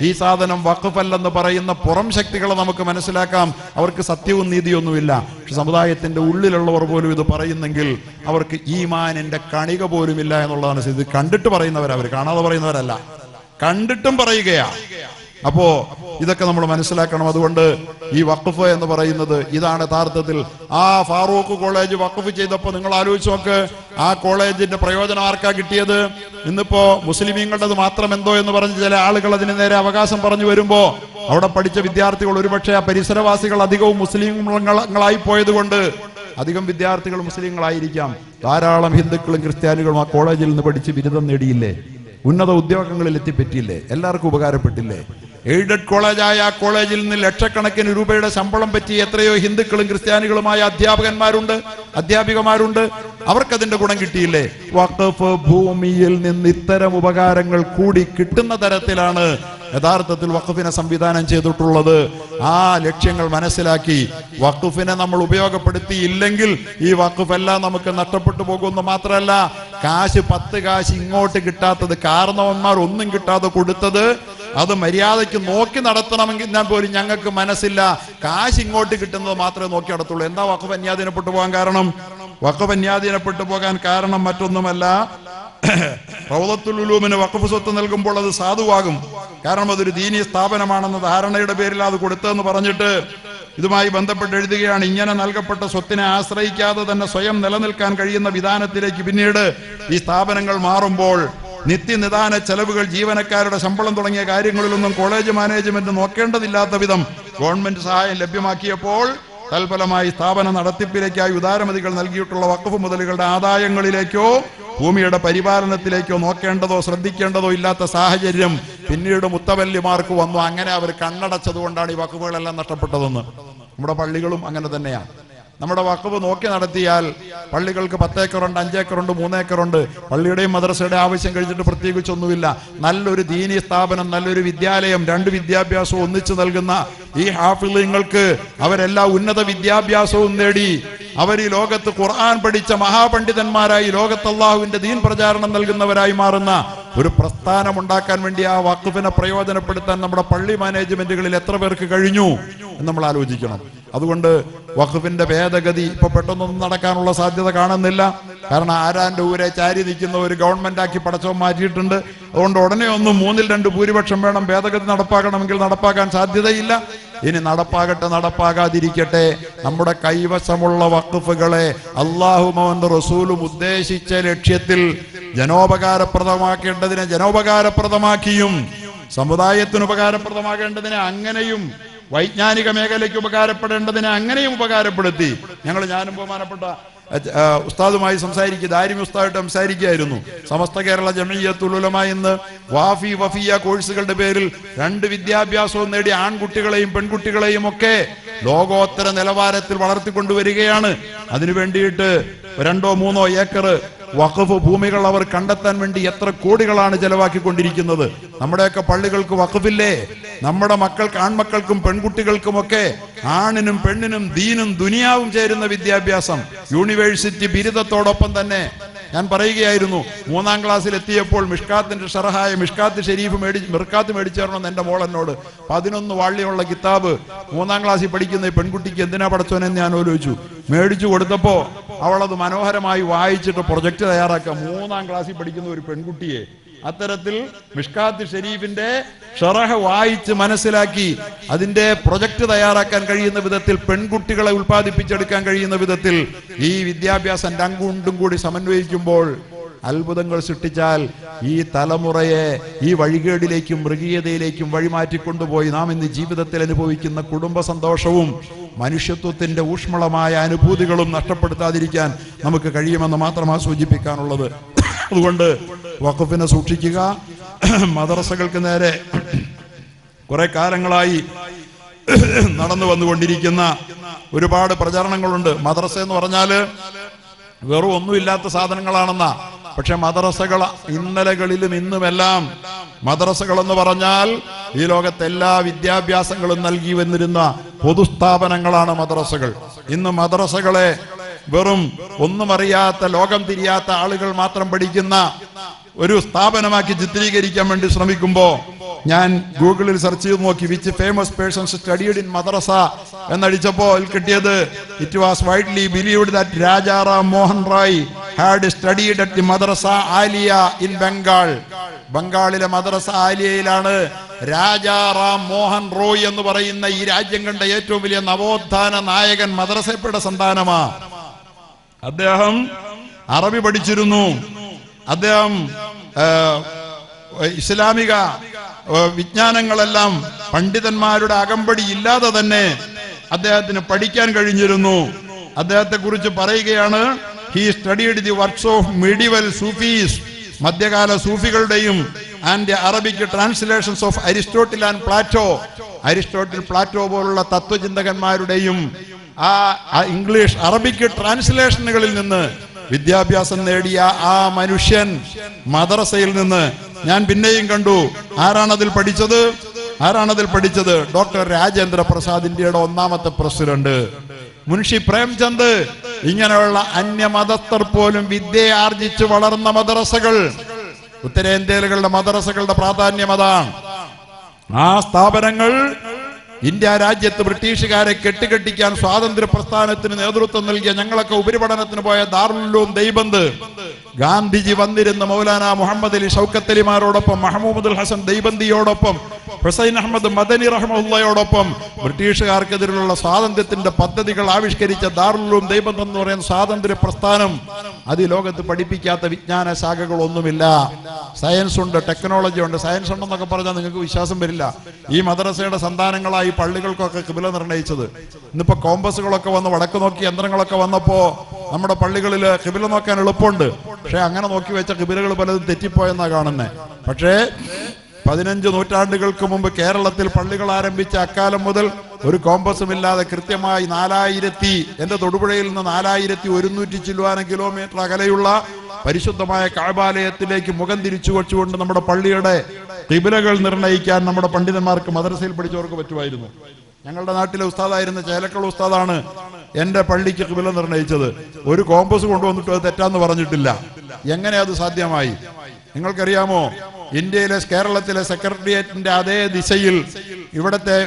ഈ സാധനം വഖഫല്ലെന്ന് പറയുന്ന പുറം ശക്തികളെ നമുക്ക് മനസ്സിലാക്കാം. അവർക്ക് സത്യവും നീതിയൊന്നുമില്ല. പക്ഷെ സമുദായത്തിന്റെ ഉള്ളിലുള്ളവർ പോലും ഇത് പറയുന്നെങ്കിൽ അവർക്ക് ഈമാനിന്റെ കണിക പോലുമില്ല എന്നുള്ളതാണ്. ഇത് കണ്ടിട്ട് പറയുന്നവരവർ, കാണാതെ പറയുന്നവരല്ല, കണ്ടിട്ടും പറയുകയാ. അപ്പോ ഇതൊക്കെ നമ്മൾ മനസ്സിലാക്കണം. അതുകൊണ്ട് ഈ വഖഫ് എന്ന് പറയുന്നത് ഇതാണ് യഥാർത്ഥത്തിൽ. ആ ഫാറൂഖ് കോളേജ് വഖഫ് ചെയ്തപ്പോൾ നിങ്ങൾ ആലോചിച്ച് നോക്ക്, ആ കോളേജിന്റെ പ്രയോജനം ആർക്കാ കിട്ടിയത്? ഇന്നിപ്പോ മുസ്ലിമീങ്ങളുടേത് മാത്രം എന്തോ എന്ന് പറഞ്ഞ് ചില ആളുകൾ അതിന് നേരെ അവകാശം പറഞ്ഞു വരുമ്പോ അവിടെ പഠിച്ച വിദ്യാർത്ഥികൾ, ഒരുപക്ഷെ ആ പരിസരവാസികൾ അധികവും മുസ്ലിങ്ങളായി പോയത് കൊണ്ട് അധികം വിദ്യാർത്ഥികൾ മുസ്ലിങ്ങളായിരിക്കാം. ധാരാളം ഹിന്ദുക്കളും ക്രിസ്ത്യാനികളും ആ കോളേജിൽ നിന്ന് പഠിച്ച് ബിരുദം നേടിയില്ലേ? ഉന്നത ഉദ്യോഗങ്ങളിൽ എത്തിപ്പറ്റിയില്ലേ? എല്ലാവർക്കും ഉപകാരപ്പെട്ടില്ലേ? എയ്ഡഡ് കോളേജായ ആ കോളേജിൽ നിന്ന് ലക്ഷക്കണക്കിന് രൂപയുടെ ശമ്പളം പറ്റി എത്രയോ ഹിന്ദുക്കളും ക്രിസ്ത്യാനികളുമായ അധ്യാപികമാരുണ്ട്. അവർക്കതിന്റെ ഗുണം കിട്ടിയില്ലേ? വഖഫ് ഭൂമിയിൽ നിന്ന് ഇത്തരം ഉപകാരങ്ങൾ കൂടി കിട്ടുന്ന തരത്തിലാണ് യഥാർത്ഥത്തിൽ വഖഫിനെ സംവിധാനം ചെയ്തിട്ടുള്ളത്. ആ ലക്ഷ്യങ്ങൾ മനസ്സിലാക്കി വഖഫിനെ നമ്മൾ ഉപയോഗപ്പെടുത്തിയില്ലെങ്കിൽ ഈ വഖഫ് എല്ലാം നമുക്ക് നഷ്ടപ്പെട്ടു പോകുമെന്ന് മാത്രമല്ല, 10 കാശ് ഇങ്ങോട്ട് കിട്ടാത്തത്, കാരണവന്മാർ ഒന്നും കിട്ടാതെ കൊടുത്തത്, അത് മര്യാദയ്ക്ക് നോക്കി നടത്തണമെങ്കിൽ ഞാൻ പോലും ഞങ്ങൾക്ക് മനസ്സില്ല. കാശ് ഇങ്ങോട്ട് കിട്ടുന്നത് മാത്രമേ നോക്കി നടത്തുള്ളൂ. എന്താ വഖഫ് അന്യാധീനപ്പെട്ടു പോകാൻ കാരണം? വഖഫ് അന്യാധീനപ്പെട്ടു പോകാൻ കാരണം മറ്റൊന്നുമല്ല, റൗദത്തുൽ ഉലൂമിന് വഖഫ് സ്വത്ത് നൽകുമ്പോൾ അത് സാധുവാകും. കാരണം അതൊരു ദീനീ സ്ഥാപനമാണെന്ന ധാരണയുടെ പേരിൽ അത് കൊടുത്തതെന്ന് പറഞ്ഞിട്ട് ഇതുമായി ബന്ധപ്പെട്ട് എഴുതുകയാണ്, ഇങ്ങനെ നൽകപ്പെട്ട സ്വത്തിനെ ആശ്രയിക്കാതെ തന്നെ സ്വയം നിലനിൽക്കാൻ കഴിയുന്ന വിധാനത്തിലേക്ക് പിന്നീട് ഈ സ്ഥാപനങ്ങൾ മാറുമ്പോൾ നിത്യനിദാന ചെലവുകൾ, ജീവനക്കാരുടെ ശമ്പളം തുടങ്ങിയ കാര്യങ്ങളിലൊന്നും കോളേജ് മാനേജ്മെന്റ് നോക്കേണ്ടതില്ലാത്ത വിധം ഗവൺമെന്റ് സഹായം ലഭ്യമാക്കിയപ്പോൾ തൽഫലമായി സ്ഥാപന നടത്തിപ്പിലേക്കായി ഉദാരമതികൾ നൽകിയിട്ടുള്ള വഖഫ് മുതലുകളുടെ ആദായങ്ങളിലേക്കോ ഭൂമിയുടെ പരിപാലനത്തിലേക്കോ നോക്കേണ്ടതോ ശ്രദ്ധിക്കേണ്ടതോ ഇല്ലാത്ത സാഹചര്യം പിന്നീട് മുത്തവല്ലിമാർക്ക് വന്നു. അങ്ങനെ അവർ കണ്ണടച്ചതുകൊണ്ടാണ് ഈ വഖഫുകളെല്ലാം നഷ്ടപ്പെട്ടതെന്ന്. നമ്മുടെ പള്ളികളും അങ്ങനെ തന്നെയാണ്. നമ്മുടെ വഖഫ് നോക്കി നടത്തിയാൽ പള്ളികൾക്ക് 10 ഏക്കറുണ്ട്, 5 ഏക്കറുണ്ട്, 3 ഏക്കറുണ്ട്. പള്ളിയുടെയും മദ്രസയുടെ ആവശ്യം കഴിച്ചിട്ട് പ്രത്യേകിച്ചൊന്നുമില്ല. നല്ലൊരു ദീനീ സ്ഥാപനം, നല്ലൊരു വിദ്യാലയം, 2 വിദ്യാഭ്യാസവും ഒന്നിച്ചു നൽകുന്ന ഈ ഹാഫിളുകൾക്ക് അവരെല്ലാം ഉന്നത വിദ്യാഭ്യാസവും നേടി അവർ ഈ ലോകത്ത് ഖുർആൻ പഠിച്ച മഹാപണ്ഡിതന്മാരായി ലോകത്ത് അല്ലാഹുവിന്റെ ദീൻ പ്രചാരണം നൽകുന്നവരായി മാറുന്ന ഒരു പ്രസ്ഥാനം ഉണ്ടാക്കാൻ വേണ്ടി ആ വഖഫിനെ പ്രയോജനപ്പെടുത്താൻ നമ്മുടെ പള്ളി മാനേജ്മെന്റുകളിൽ എത്ര പേർക്ക് കഴിഞ്ഞു എന്ന് നമ്മൾ ആലോചിക്കണം. അതുകൊണ്ട് വഖഫിന്റെ ഭേദഗതി ഇപ്പൊ പെട്ടെന്നൊന്നും നടക്കാനുള്ള സാധ്യത കാണുന്നില്ല. കാരണം ആരാന്റെ ഊരെ ചാരി നിൽക്കുന്ന ഒരു ഗവൺമെന്റ് ആക്കി പടച്ചവൻ മാറ്റിയിട്ടുണ്ട്. അതുകൊണ്ട് ഉടനെ ഒന്നും 2/3 ഭൂരിപക്ഷം വേണം ഭേദഗതി നടപ്പാക്കണമെങ്കിൽ നടപ്പാക്കാൻ സാധ്യതയില്ല. ഇനി നടപ്പാകട്ടെ, നടപ്പാകാതിരിക്കട്ടെ, നമ്മുടെ കൈവശമുള്ള വഖഫുകളെ അല്ലാഹുവും അവന്റെ റസൂലും ഉദ്ദേശിച്ച ലക്ഷ്യത്തിൽ ജനോപകാരപ്രദമാക്കേണ്ടതിനെ ജനോപകാരപ്രദമാക്കിയും സമുദായത്തിന് ഉപകാരപ്രദമാകേണ്ടതിനെ അങ്ങനെയും വൈജ്ഞാനിക മേഖലയ്ക്ക് ഉപകാരപ്പെടേണ്ടതിനെ അങ്ങനെയും ഉപകാരപ്പെടുത്തി. ഞാനും ബഹുമാനപ്പെട്ട ഉസ്താദുമായി ദാരിമി ഉസ്താദായിട്ട് സംസാരിക്കുകയായിരുന്നു. സമസ്ത കേരള ജമഇയ്യത്തുൽ ഉലമ ഇന്ന് വഫിയ കോഴ്സുകളുടെ പേരിൽ 2 വിദ്യാഭ്യാസവും നേടി ആൺകുട്ടികളെയും പെൺകുട്ടികളെയും ഒക്കെ ലോകോത്തര നിലവാരത്തിൽ വളർത്തിക്കൊണ്ടുവരികയാണ്. അതിനു വേണ്ടിയിട്ട് 2-3 ഏക്കർ വഖഫ് ഭൂമികൾ അവർ കണ്ടെത്താൻ വേണ്ടി എത്ര കോടികളാണ് ചെലവാക്കിക്കൊണ്ടിരിക്കുന്നത്. നമ്മുടെയൊക്കെ പള്ളികൾക്ക് വഖഫില്ലേ? നമ്മുടെ മക്കൾക്ക്, ആൺമക്കൾക്കും പെൺകുട്ടികൾക്കുമൊക്കെ ആണിനും പെണ്ണിനും ദീനും ദുനിയാവും ചേരുന്ന വിദ്യാഭ്യാസം, യൂണിവേഴ്സിറ്റി ബിരുദത്തോടൊപ്പം തന്നെ ഞാൻ പറയുകയായിരുന്നു, 3-ാം ക്ലാസ്സിൽ എത്തിയപ്പോൾ മിഷ്കാത്തിന്റെ ഷറഹായ മിർക്കാത്ത് മേടിച്ചേരണമെന്ന് എൻ്റെ മോൾ എന്നോട് 11 വാള്യമുള്ള കിതാബ് 3-ാം ക്ലാസ്സിൽ പഠിക്കുന്ന ഈ പെൺകുട്ടിക്ക് എന്തിനാ പഠിച്ചോനെന്ന് ഞാൻ ആലോചിച്ചു. മേടിച്ചു കൊടുത്തപ്പോൾ അവളത് മനോഹരമായി വായിച്ചിട്ട് പ്രൊജക്ട് തയ്യാറാക്കുക. 3-ാം ക്ലാസ്സിൽ പഠിക്കുന്ന ഒരു പെൺകുട്ടിയെ അത്തരത്തിൽ മിഷ്കാത്ത് ഷരീഫിന്റെ ഷറഹ് വായിച്ച് മനസ്സിലാക്കി അതിന്റെ പ്രൊജക്ട് തയ്യാറാക്കാൻ കഴിയുന്ന വിധത്തിൽ, പെൺകുട്ടികളെ ഉൽപ്പാദിപ്പിച്ചെടുക്കാൻ കഴിയുന്ന വിധത്തിൽ ഈ വിദ്യാഭ്യാസം രണ്ടും കൂടി സമന്വയിക്കുമ്പോൾ അത്ഭുതങ്ങൾ സൃഷ്ടിച്ചാൽ ഈ തലമുറയെ ഈ വഴികേടിലേക്കും മൃഗീയതയിലേക്കും വഴിമാറ്റിക്കൊണ്ടുപോയി നാം ഇന്ന് ജീവിതത്തിൽ അനുഭവിക്കുന്ന കുടുംബ സന്തോഷവും മനുഷ്യത്വത്തിന്റെ ഊഷ്മളമായ അനുഭൂതികളും നഷ്ടപ്പെടുത്താതിരിക്കാൻ നമുക്ക് കഴിയുമെന്ന് മാത്രമാണ് സൂചിപ്പിക്കാനുള്ളത്. അതുകൊണ്ട് വഖഫിനെ സൂക്ഷിക്കുക. മദ്രസകൾക്ക് നേരെ കുറെ കാലങ്ങളായി നടന്നു വന്നുകൊണ്ടിരിക്കുന്ന ഒരുപാട് പ്രചരണങ്ങളുണ്ട്. മദ്രസ എന്ന് പറഞ്ഞാല് വെറും ഒന്നുമില്ലാത്ത സാധനങ്ങളാണെന്നാ. പക്ഷെ മദ്രസകൾ ഇന്നലകളിലും ഇന്നുമെല്ലാം മദ്രസകൾ എന്ന് പറഞ്ഞാൽ ഈ ലോകത്തെ എല്ലാ വിദ്യാഭ്യാസങ്ങളും നൽകി വന്നിരുന്ന പൊതുസ്ഥാപനങ്ങളാണ് മദ്രസകൾ. ഇന്ന് മദ്രസകളെ വെറും ഒന്നും അറിയാത്ത, ലോകം തിരിയാത്ത ആളുകൾ മാത്രം പഠിക്കുന്ന ഒരു സ്ഥാപനമാക്കി ചിത്രീകരിക്കാൻ വേണ്ടി ശ്രമിക്കുമ്പോ ഞാൻ ഗൂഗിളിൽ സെർച്ച് ചെയ്ത് നോക്കി which famous persons studied in madrasa എന്നടിച്ചപ്പോൾ കിട്ടിയത് it was widely believed that Rajaram Mohan Roy had studied at the Madrasa Aliya in Bengal. ബംഗാളിലെ മദ്രസ ആലിയയിലാണ് രാജാറാം മോഹൻ റോയ് എന്ന് പറയുന്ന ഈ രാജ്യം കണ്ട ഏറ്റവും വലിയ നവോത്ഥാന നായകൻ മദ്രസയുടെ സന്താനമാ. അദ്ദേഹം അറബി പഠിച്ചിരുന്നു. അദ്ദേഹം ഇസ്ലാമിക വിജ്ഞാനങ്ങളെല്ലാം പണ്ഡിതന്മാരുടെ അകമ്പടി ഇല്ലാതെ തന്നെ അദ്ദേഹത്തിന് പഠിക്കാൻ കഴിഞ്ഞിരുന്നു. അദ്ദേഹത്തെ കുറിച്ച് പറയുകയാണ്, he studied the works of medieval Sufis, മധ്യകാല സൂഫികളുടെയും and Arabic translations of Aristotle and Plato, Aristotle Plato പോലുള്ള തത്വചിന്തകന്മാരുടെയും ആ ഇംഗ്ലീഷ് അറബിക് ട്രാൻസ്ലേഷനുകളിൽ നിന്ന് വിദ്യാഭ്യാസം നേടിയ ആ മനുഷ്യൻ മദ്രസയിൽ നിന്ന് ഞാൻ പിന്നെയും കണ്ടു. ആരാണതിൽ പഠിച്ചത്? ഡോക്ടർ രാജേന്ദ്ര പ്രസാദ്, ഇന്ത്യയുടെ 1ാമത്തെ പ്രസിഡന്റ്. മുൻഷി പ്രേംചന്ദ്. ഇങ്ങനെയുള്ള അന്യമതസ്ഥർ പോലും വിദ്യ ആർജിച്ച് വളർന്ന മദ്രസകൾ, ഉത്തരേന്ത്യയിലുള്ള മദ്രസകളുടെ പ്രാധാന്യം അതാണ്. ആ സ്ഥാപനങ്ങൾ ഇന്ത്യ രാജ്യത്ത് ബ്രിട്ടീഷുകാരെ കെട്ടിക്കെട്ടിക്കാൻ സ്വാതന്ത്ര്യ പ്രസ്ഥാനത്തിന് നേതൃത്വം നൽകിയ, ഞങ്ങളൊക്കെ ഉപരിപഠനത്തിന് പോയ ദാറുൽ ഉലൂം ദൈബന്ദ്, ഗാന്ധിജി വന്നിരുന്ന മൗലാന മുഹമ്മദ് അലി ഷൗക്കത്ത് അലിമാരോടൊപ്പം, മഹ്മൂദുൽ ഹസൻ ദൈബന്ദിയോടൊപ്പം, ഹുസൈൻ അഹമ്മദ് മദനി റഹ്മത്തുള്ളാഹിയോടൊപ്പം ബ്രിട്ടീഷുകാർക്കെതിരെയുള്ള സ്വാതന്ത്ര്യത്തിന്റെ പദ്ധതികൾ ആവിഷ്കരിച്ച ദാറുൽ ഉലൂം ദൈബന്ദ് എന്ന് പറയുന്ന സ്വാതന്ത്ര്യ പ്രസ്ഥാനം, അത് ഈ ലോകത്ത് പഠിപ്പിക്കാത്ത വിജ്ഞാന ശാഖകളൊന്നുമില്ല. സയൻസ് ഉണ്ട്, ടെക്നോളജി ഉണ്ട്. സയൻസ് ഉണ്ടെന്നൊക്കെ പറഞ്ഞാൽ നിങ്ങൾക്ക് വിശ്വാസം വരില്ല. ഈ മദ്രസയുടെ സന്താനങ്ങളായി പള്ളികൾക്കൊക്കെ ഖിബ്ല നിർണയിച്ചത്. ഇന്നിപ്പോ കോമ്പസുകളൊക്കെ വന്ന്, വടക്ക് നോക്കി യന്ത്രങ്ങളൊക്കെ വന്നപ്പോ നമ്മുടെ പള്ളികളിൽ ഖിബ്ല നോക്കാൻ എളുപ്പമുണ്ട്. പക്ഷെ അങ്ങനെ നോക്കി വെച്ച ഖിബ്ലകൾ പലതും തെറ്റിപ്പോയെന്നാ കാണുന്നത്. പക്ഷേ 15 നൂറ്റാണ്ടുകൾക്ക് മുമ്പ് കേരളത്തിൽ പള്ളികൾ ആരംഭിച്ച അക്കാലം മുതൽ ഒരു കോമ്പസും ഇല്ലാതെ കൃത്യമായി എന്റെ തൊടുപുഴയിൽ നിന്ന് 4100 ചില്ലുവാനം കിലോമീറ്റർ അകലെയുള്ള പരിശുദ്ധമായ കഅബാലയത്തിലേക്ക് മുഖം തിരിച്ചു വെച്ചുകൊണ്ട് നമ്മുടെ പള്ളിയുടെ ഖിബ്ലകൾ നിർണ്ണയിക്കാൻ നമ്മുടെ പണ്ഡിതന്മാർക്ക്, മദ്രസയിൽ പഠിച്ചവർക്ക് പറ്റുമായിരുന്നു. ഞങ്ങളുടെ നാട്ടിലെ ഉസ്താദായിരുന്ന ചേലക്കൾ ഉസ്താദാണ് എന്റെ പള്ളിക്ക് ഖിബ്ല നിർണ്ണയിച്ചത്. ഒരു കോമ്പസ് കൊണ്ടുവന്നിട്ട് അത് തെറ്റാന്ന് പറഞ്ഞിട്ടില്ല. എങ്ങനെ അത് സാധ്യമായി? നിങ്ങൾക്കറിയാമോ? ഇന്ത്യയിലെ, കേരളത്തിലെ സെക്രട്ടേറിയറ്റിന്റെ അതേ ദിശയിൽ ഇവിടത്തെ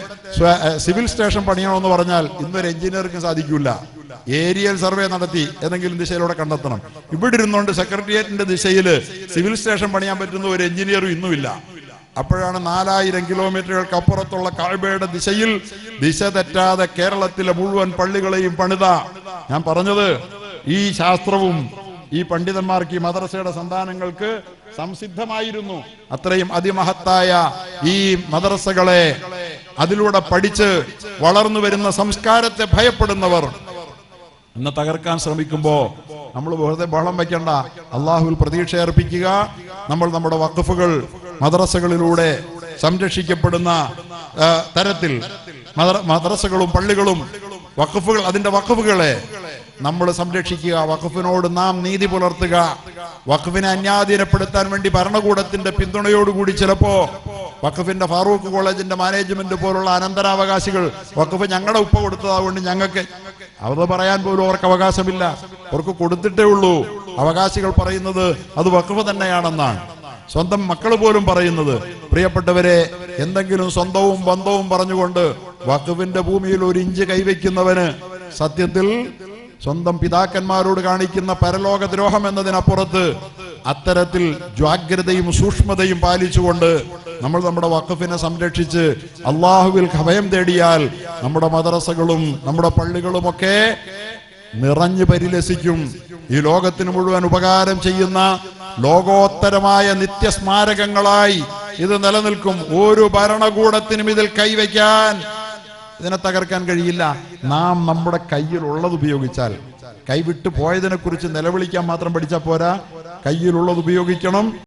സിവിൽ സ്റ്റേഷൻ പണിയണമെന്ന് പറഞ്ഞാൽ ഇന്നൊരു എഞ്ചിനീയർക്കും സാധിക്കില്ല. ഏരിയൽ സർവേ നടത്തി ഏതെങ്കിലും ദിശയിലൂടെ കണ്ടെത്തണം. ഇവിടെ ഇരുന്നുകൊണ്ട് സെക്രട്ടേറിയറ്റിന്റെ ദിശയിൽ സിവിൽ സ്റ്റേഷൻ പണിയാൻ പറ്റുന്ന ഒരു എഞ്ചിനീയറും ഇന്നുമില്ല. അപ്പോഴാണ് 4000 കിലോമീറ്ററുകൾക്ക് അപ്പുറത്തുള്ള കഅബയുടെ ദിശയിൽ ദിശ തെറ്റാതെ കേരളത്തിലെ മുഴുവൻ പള്ളികളെയും പണിത. ഞാൻ പറഞ്ഞത്, ഈ ശാസ്ത്രവും ഈ പണ്ഡിതന്മാർക്ക്, ഈ മദ്രസയുടെ സന്താനങ്ങൾക്ക് സംസിദ്ധമായിരുന്നു. അത്രയും അതിമഹത്തായ ഈ മദ്രസകളെ, അതിലൂടെ പഠിച്ച് വളർന്നു വരുന്ന സംസ്കാരത്തെ ഭയപ്പെടുന്നവർ ഇന്ന് തകർക്കാൻ ശ്രമിക്കുമ്പോ നമ്മൾ വെറുതെ ബഹളം വയ്ക്കണ്ട. അള്ളാഹുവിൽ പ്രതീക്ഷ അർപ്പിക്കുക. നമ്മൾ നമ്മുടെ വഖഫുകൾ മദ്രസകളിലൂടെ സംരക്ഷിക്കപ്പെടുന്ന തരത്തിൽ മദ്രസകളും പള്ളികളും വഖഫുകൾ, അതിന്റെ വഖഫുകളെ നമ്മൾ സംരക്ഷിക്കുക. വഖഫിനോട് നാം നീതി പുലർത്തുക. വഖഫിനെ അന്യാധീനപ്പെടുത്താൻ വേണ്ടി ഭരണകൂടത്തിന്റെ പിന്തുണയോടുകൂടി ചിലപ്പോ വഖഫിന്റെ ഫാറൂഖ് കോളേജിന്റെ മാനേജ്മെന്റ് പോലുള്ള അനന്തരാവകാശികൾ വഖഫ് ഞങ്ങളുടെ ഉപ്പ കൊടുത്തതുകൊണ്ട് ഞങ്ങൾക്ക് അത് പറയാൻ പോലും അവർക്ക് അവകാശമില്ല. അവർക്ക് കൊടുത്തിട്ടേ ഉള്ളൂ. അവകാശികൾ പറയുന്നത് അത് വഖഫ് തന്നെയാണെന്നാണ്. സ്വന്തം മക്കൾ പോലും പറയുന്നത്. പ്രിയപ്പെട്ടവരെ, എന്തെങ്കിലും സ്വന്തവും ബന്ധവും പറഞ്ഞുകൊണ്ട് വഖഫിന്റെ ഭൂമിയിൽ ഒരു ഇഞ്ച് കൈവയ്ക്കുന്നവന് സത്യത്തിൽ സ്വന്തം പിതാക്കന്മാരോട് കാണിക്കുന്ന പരലോക ദ്രോഹം എന്നതിനപ്പുറത്ത് അത്തരത്തിൽ ജാഗ്രതയും സൂക്ഷ്മതയും പാലിച്ചുകൊണ്ട് നമ്മൾ നമ്മുടെ വഖഫിനെ സംരക്ഷിച്ച് അള്ളാഹുവിൽ ഭയം തേടിയാൽ നമ്മുടെ മദ്രസകളും നമ്മുടെ പള്ളികളുമൊക്കെ നിറഞ്ഞു പരിലസിക്കും. ഈ ലോകത്തിന് മുഴുവൻ ഉപകാരം ചെയ്യുന്ന ലോകോത്തരമായ നിത്യസ്മാരകങ്ങളായി ഇത് നിലനിൽക്കും. ഒരു ഭരണകൂടത്തിനും ഇതിൽ കൈവയ്ക്കാൻ, ഇതിനെ തകർക്കാൻ കഴിയില്ല. നാം നമ്മുടെ കയ്യിലുള്ളത് ഉപയോഗിച്ചാൽ. കൈവിട്ടു പോയതിനെ കുറിച്ച് നിലവിളിക്കാൻ മാത്രം പഠിച്ചാൽ പോരാ, കയ്യിലുള്ളത് ഉപയോഗിക്കണം.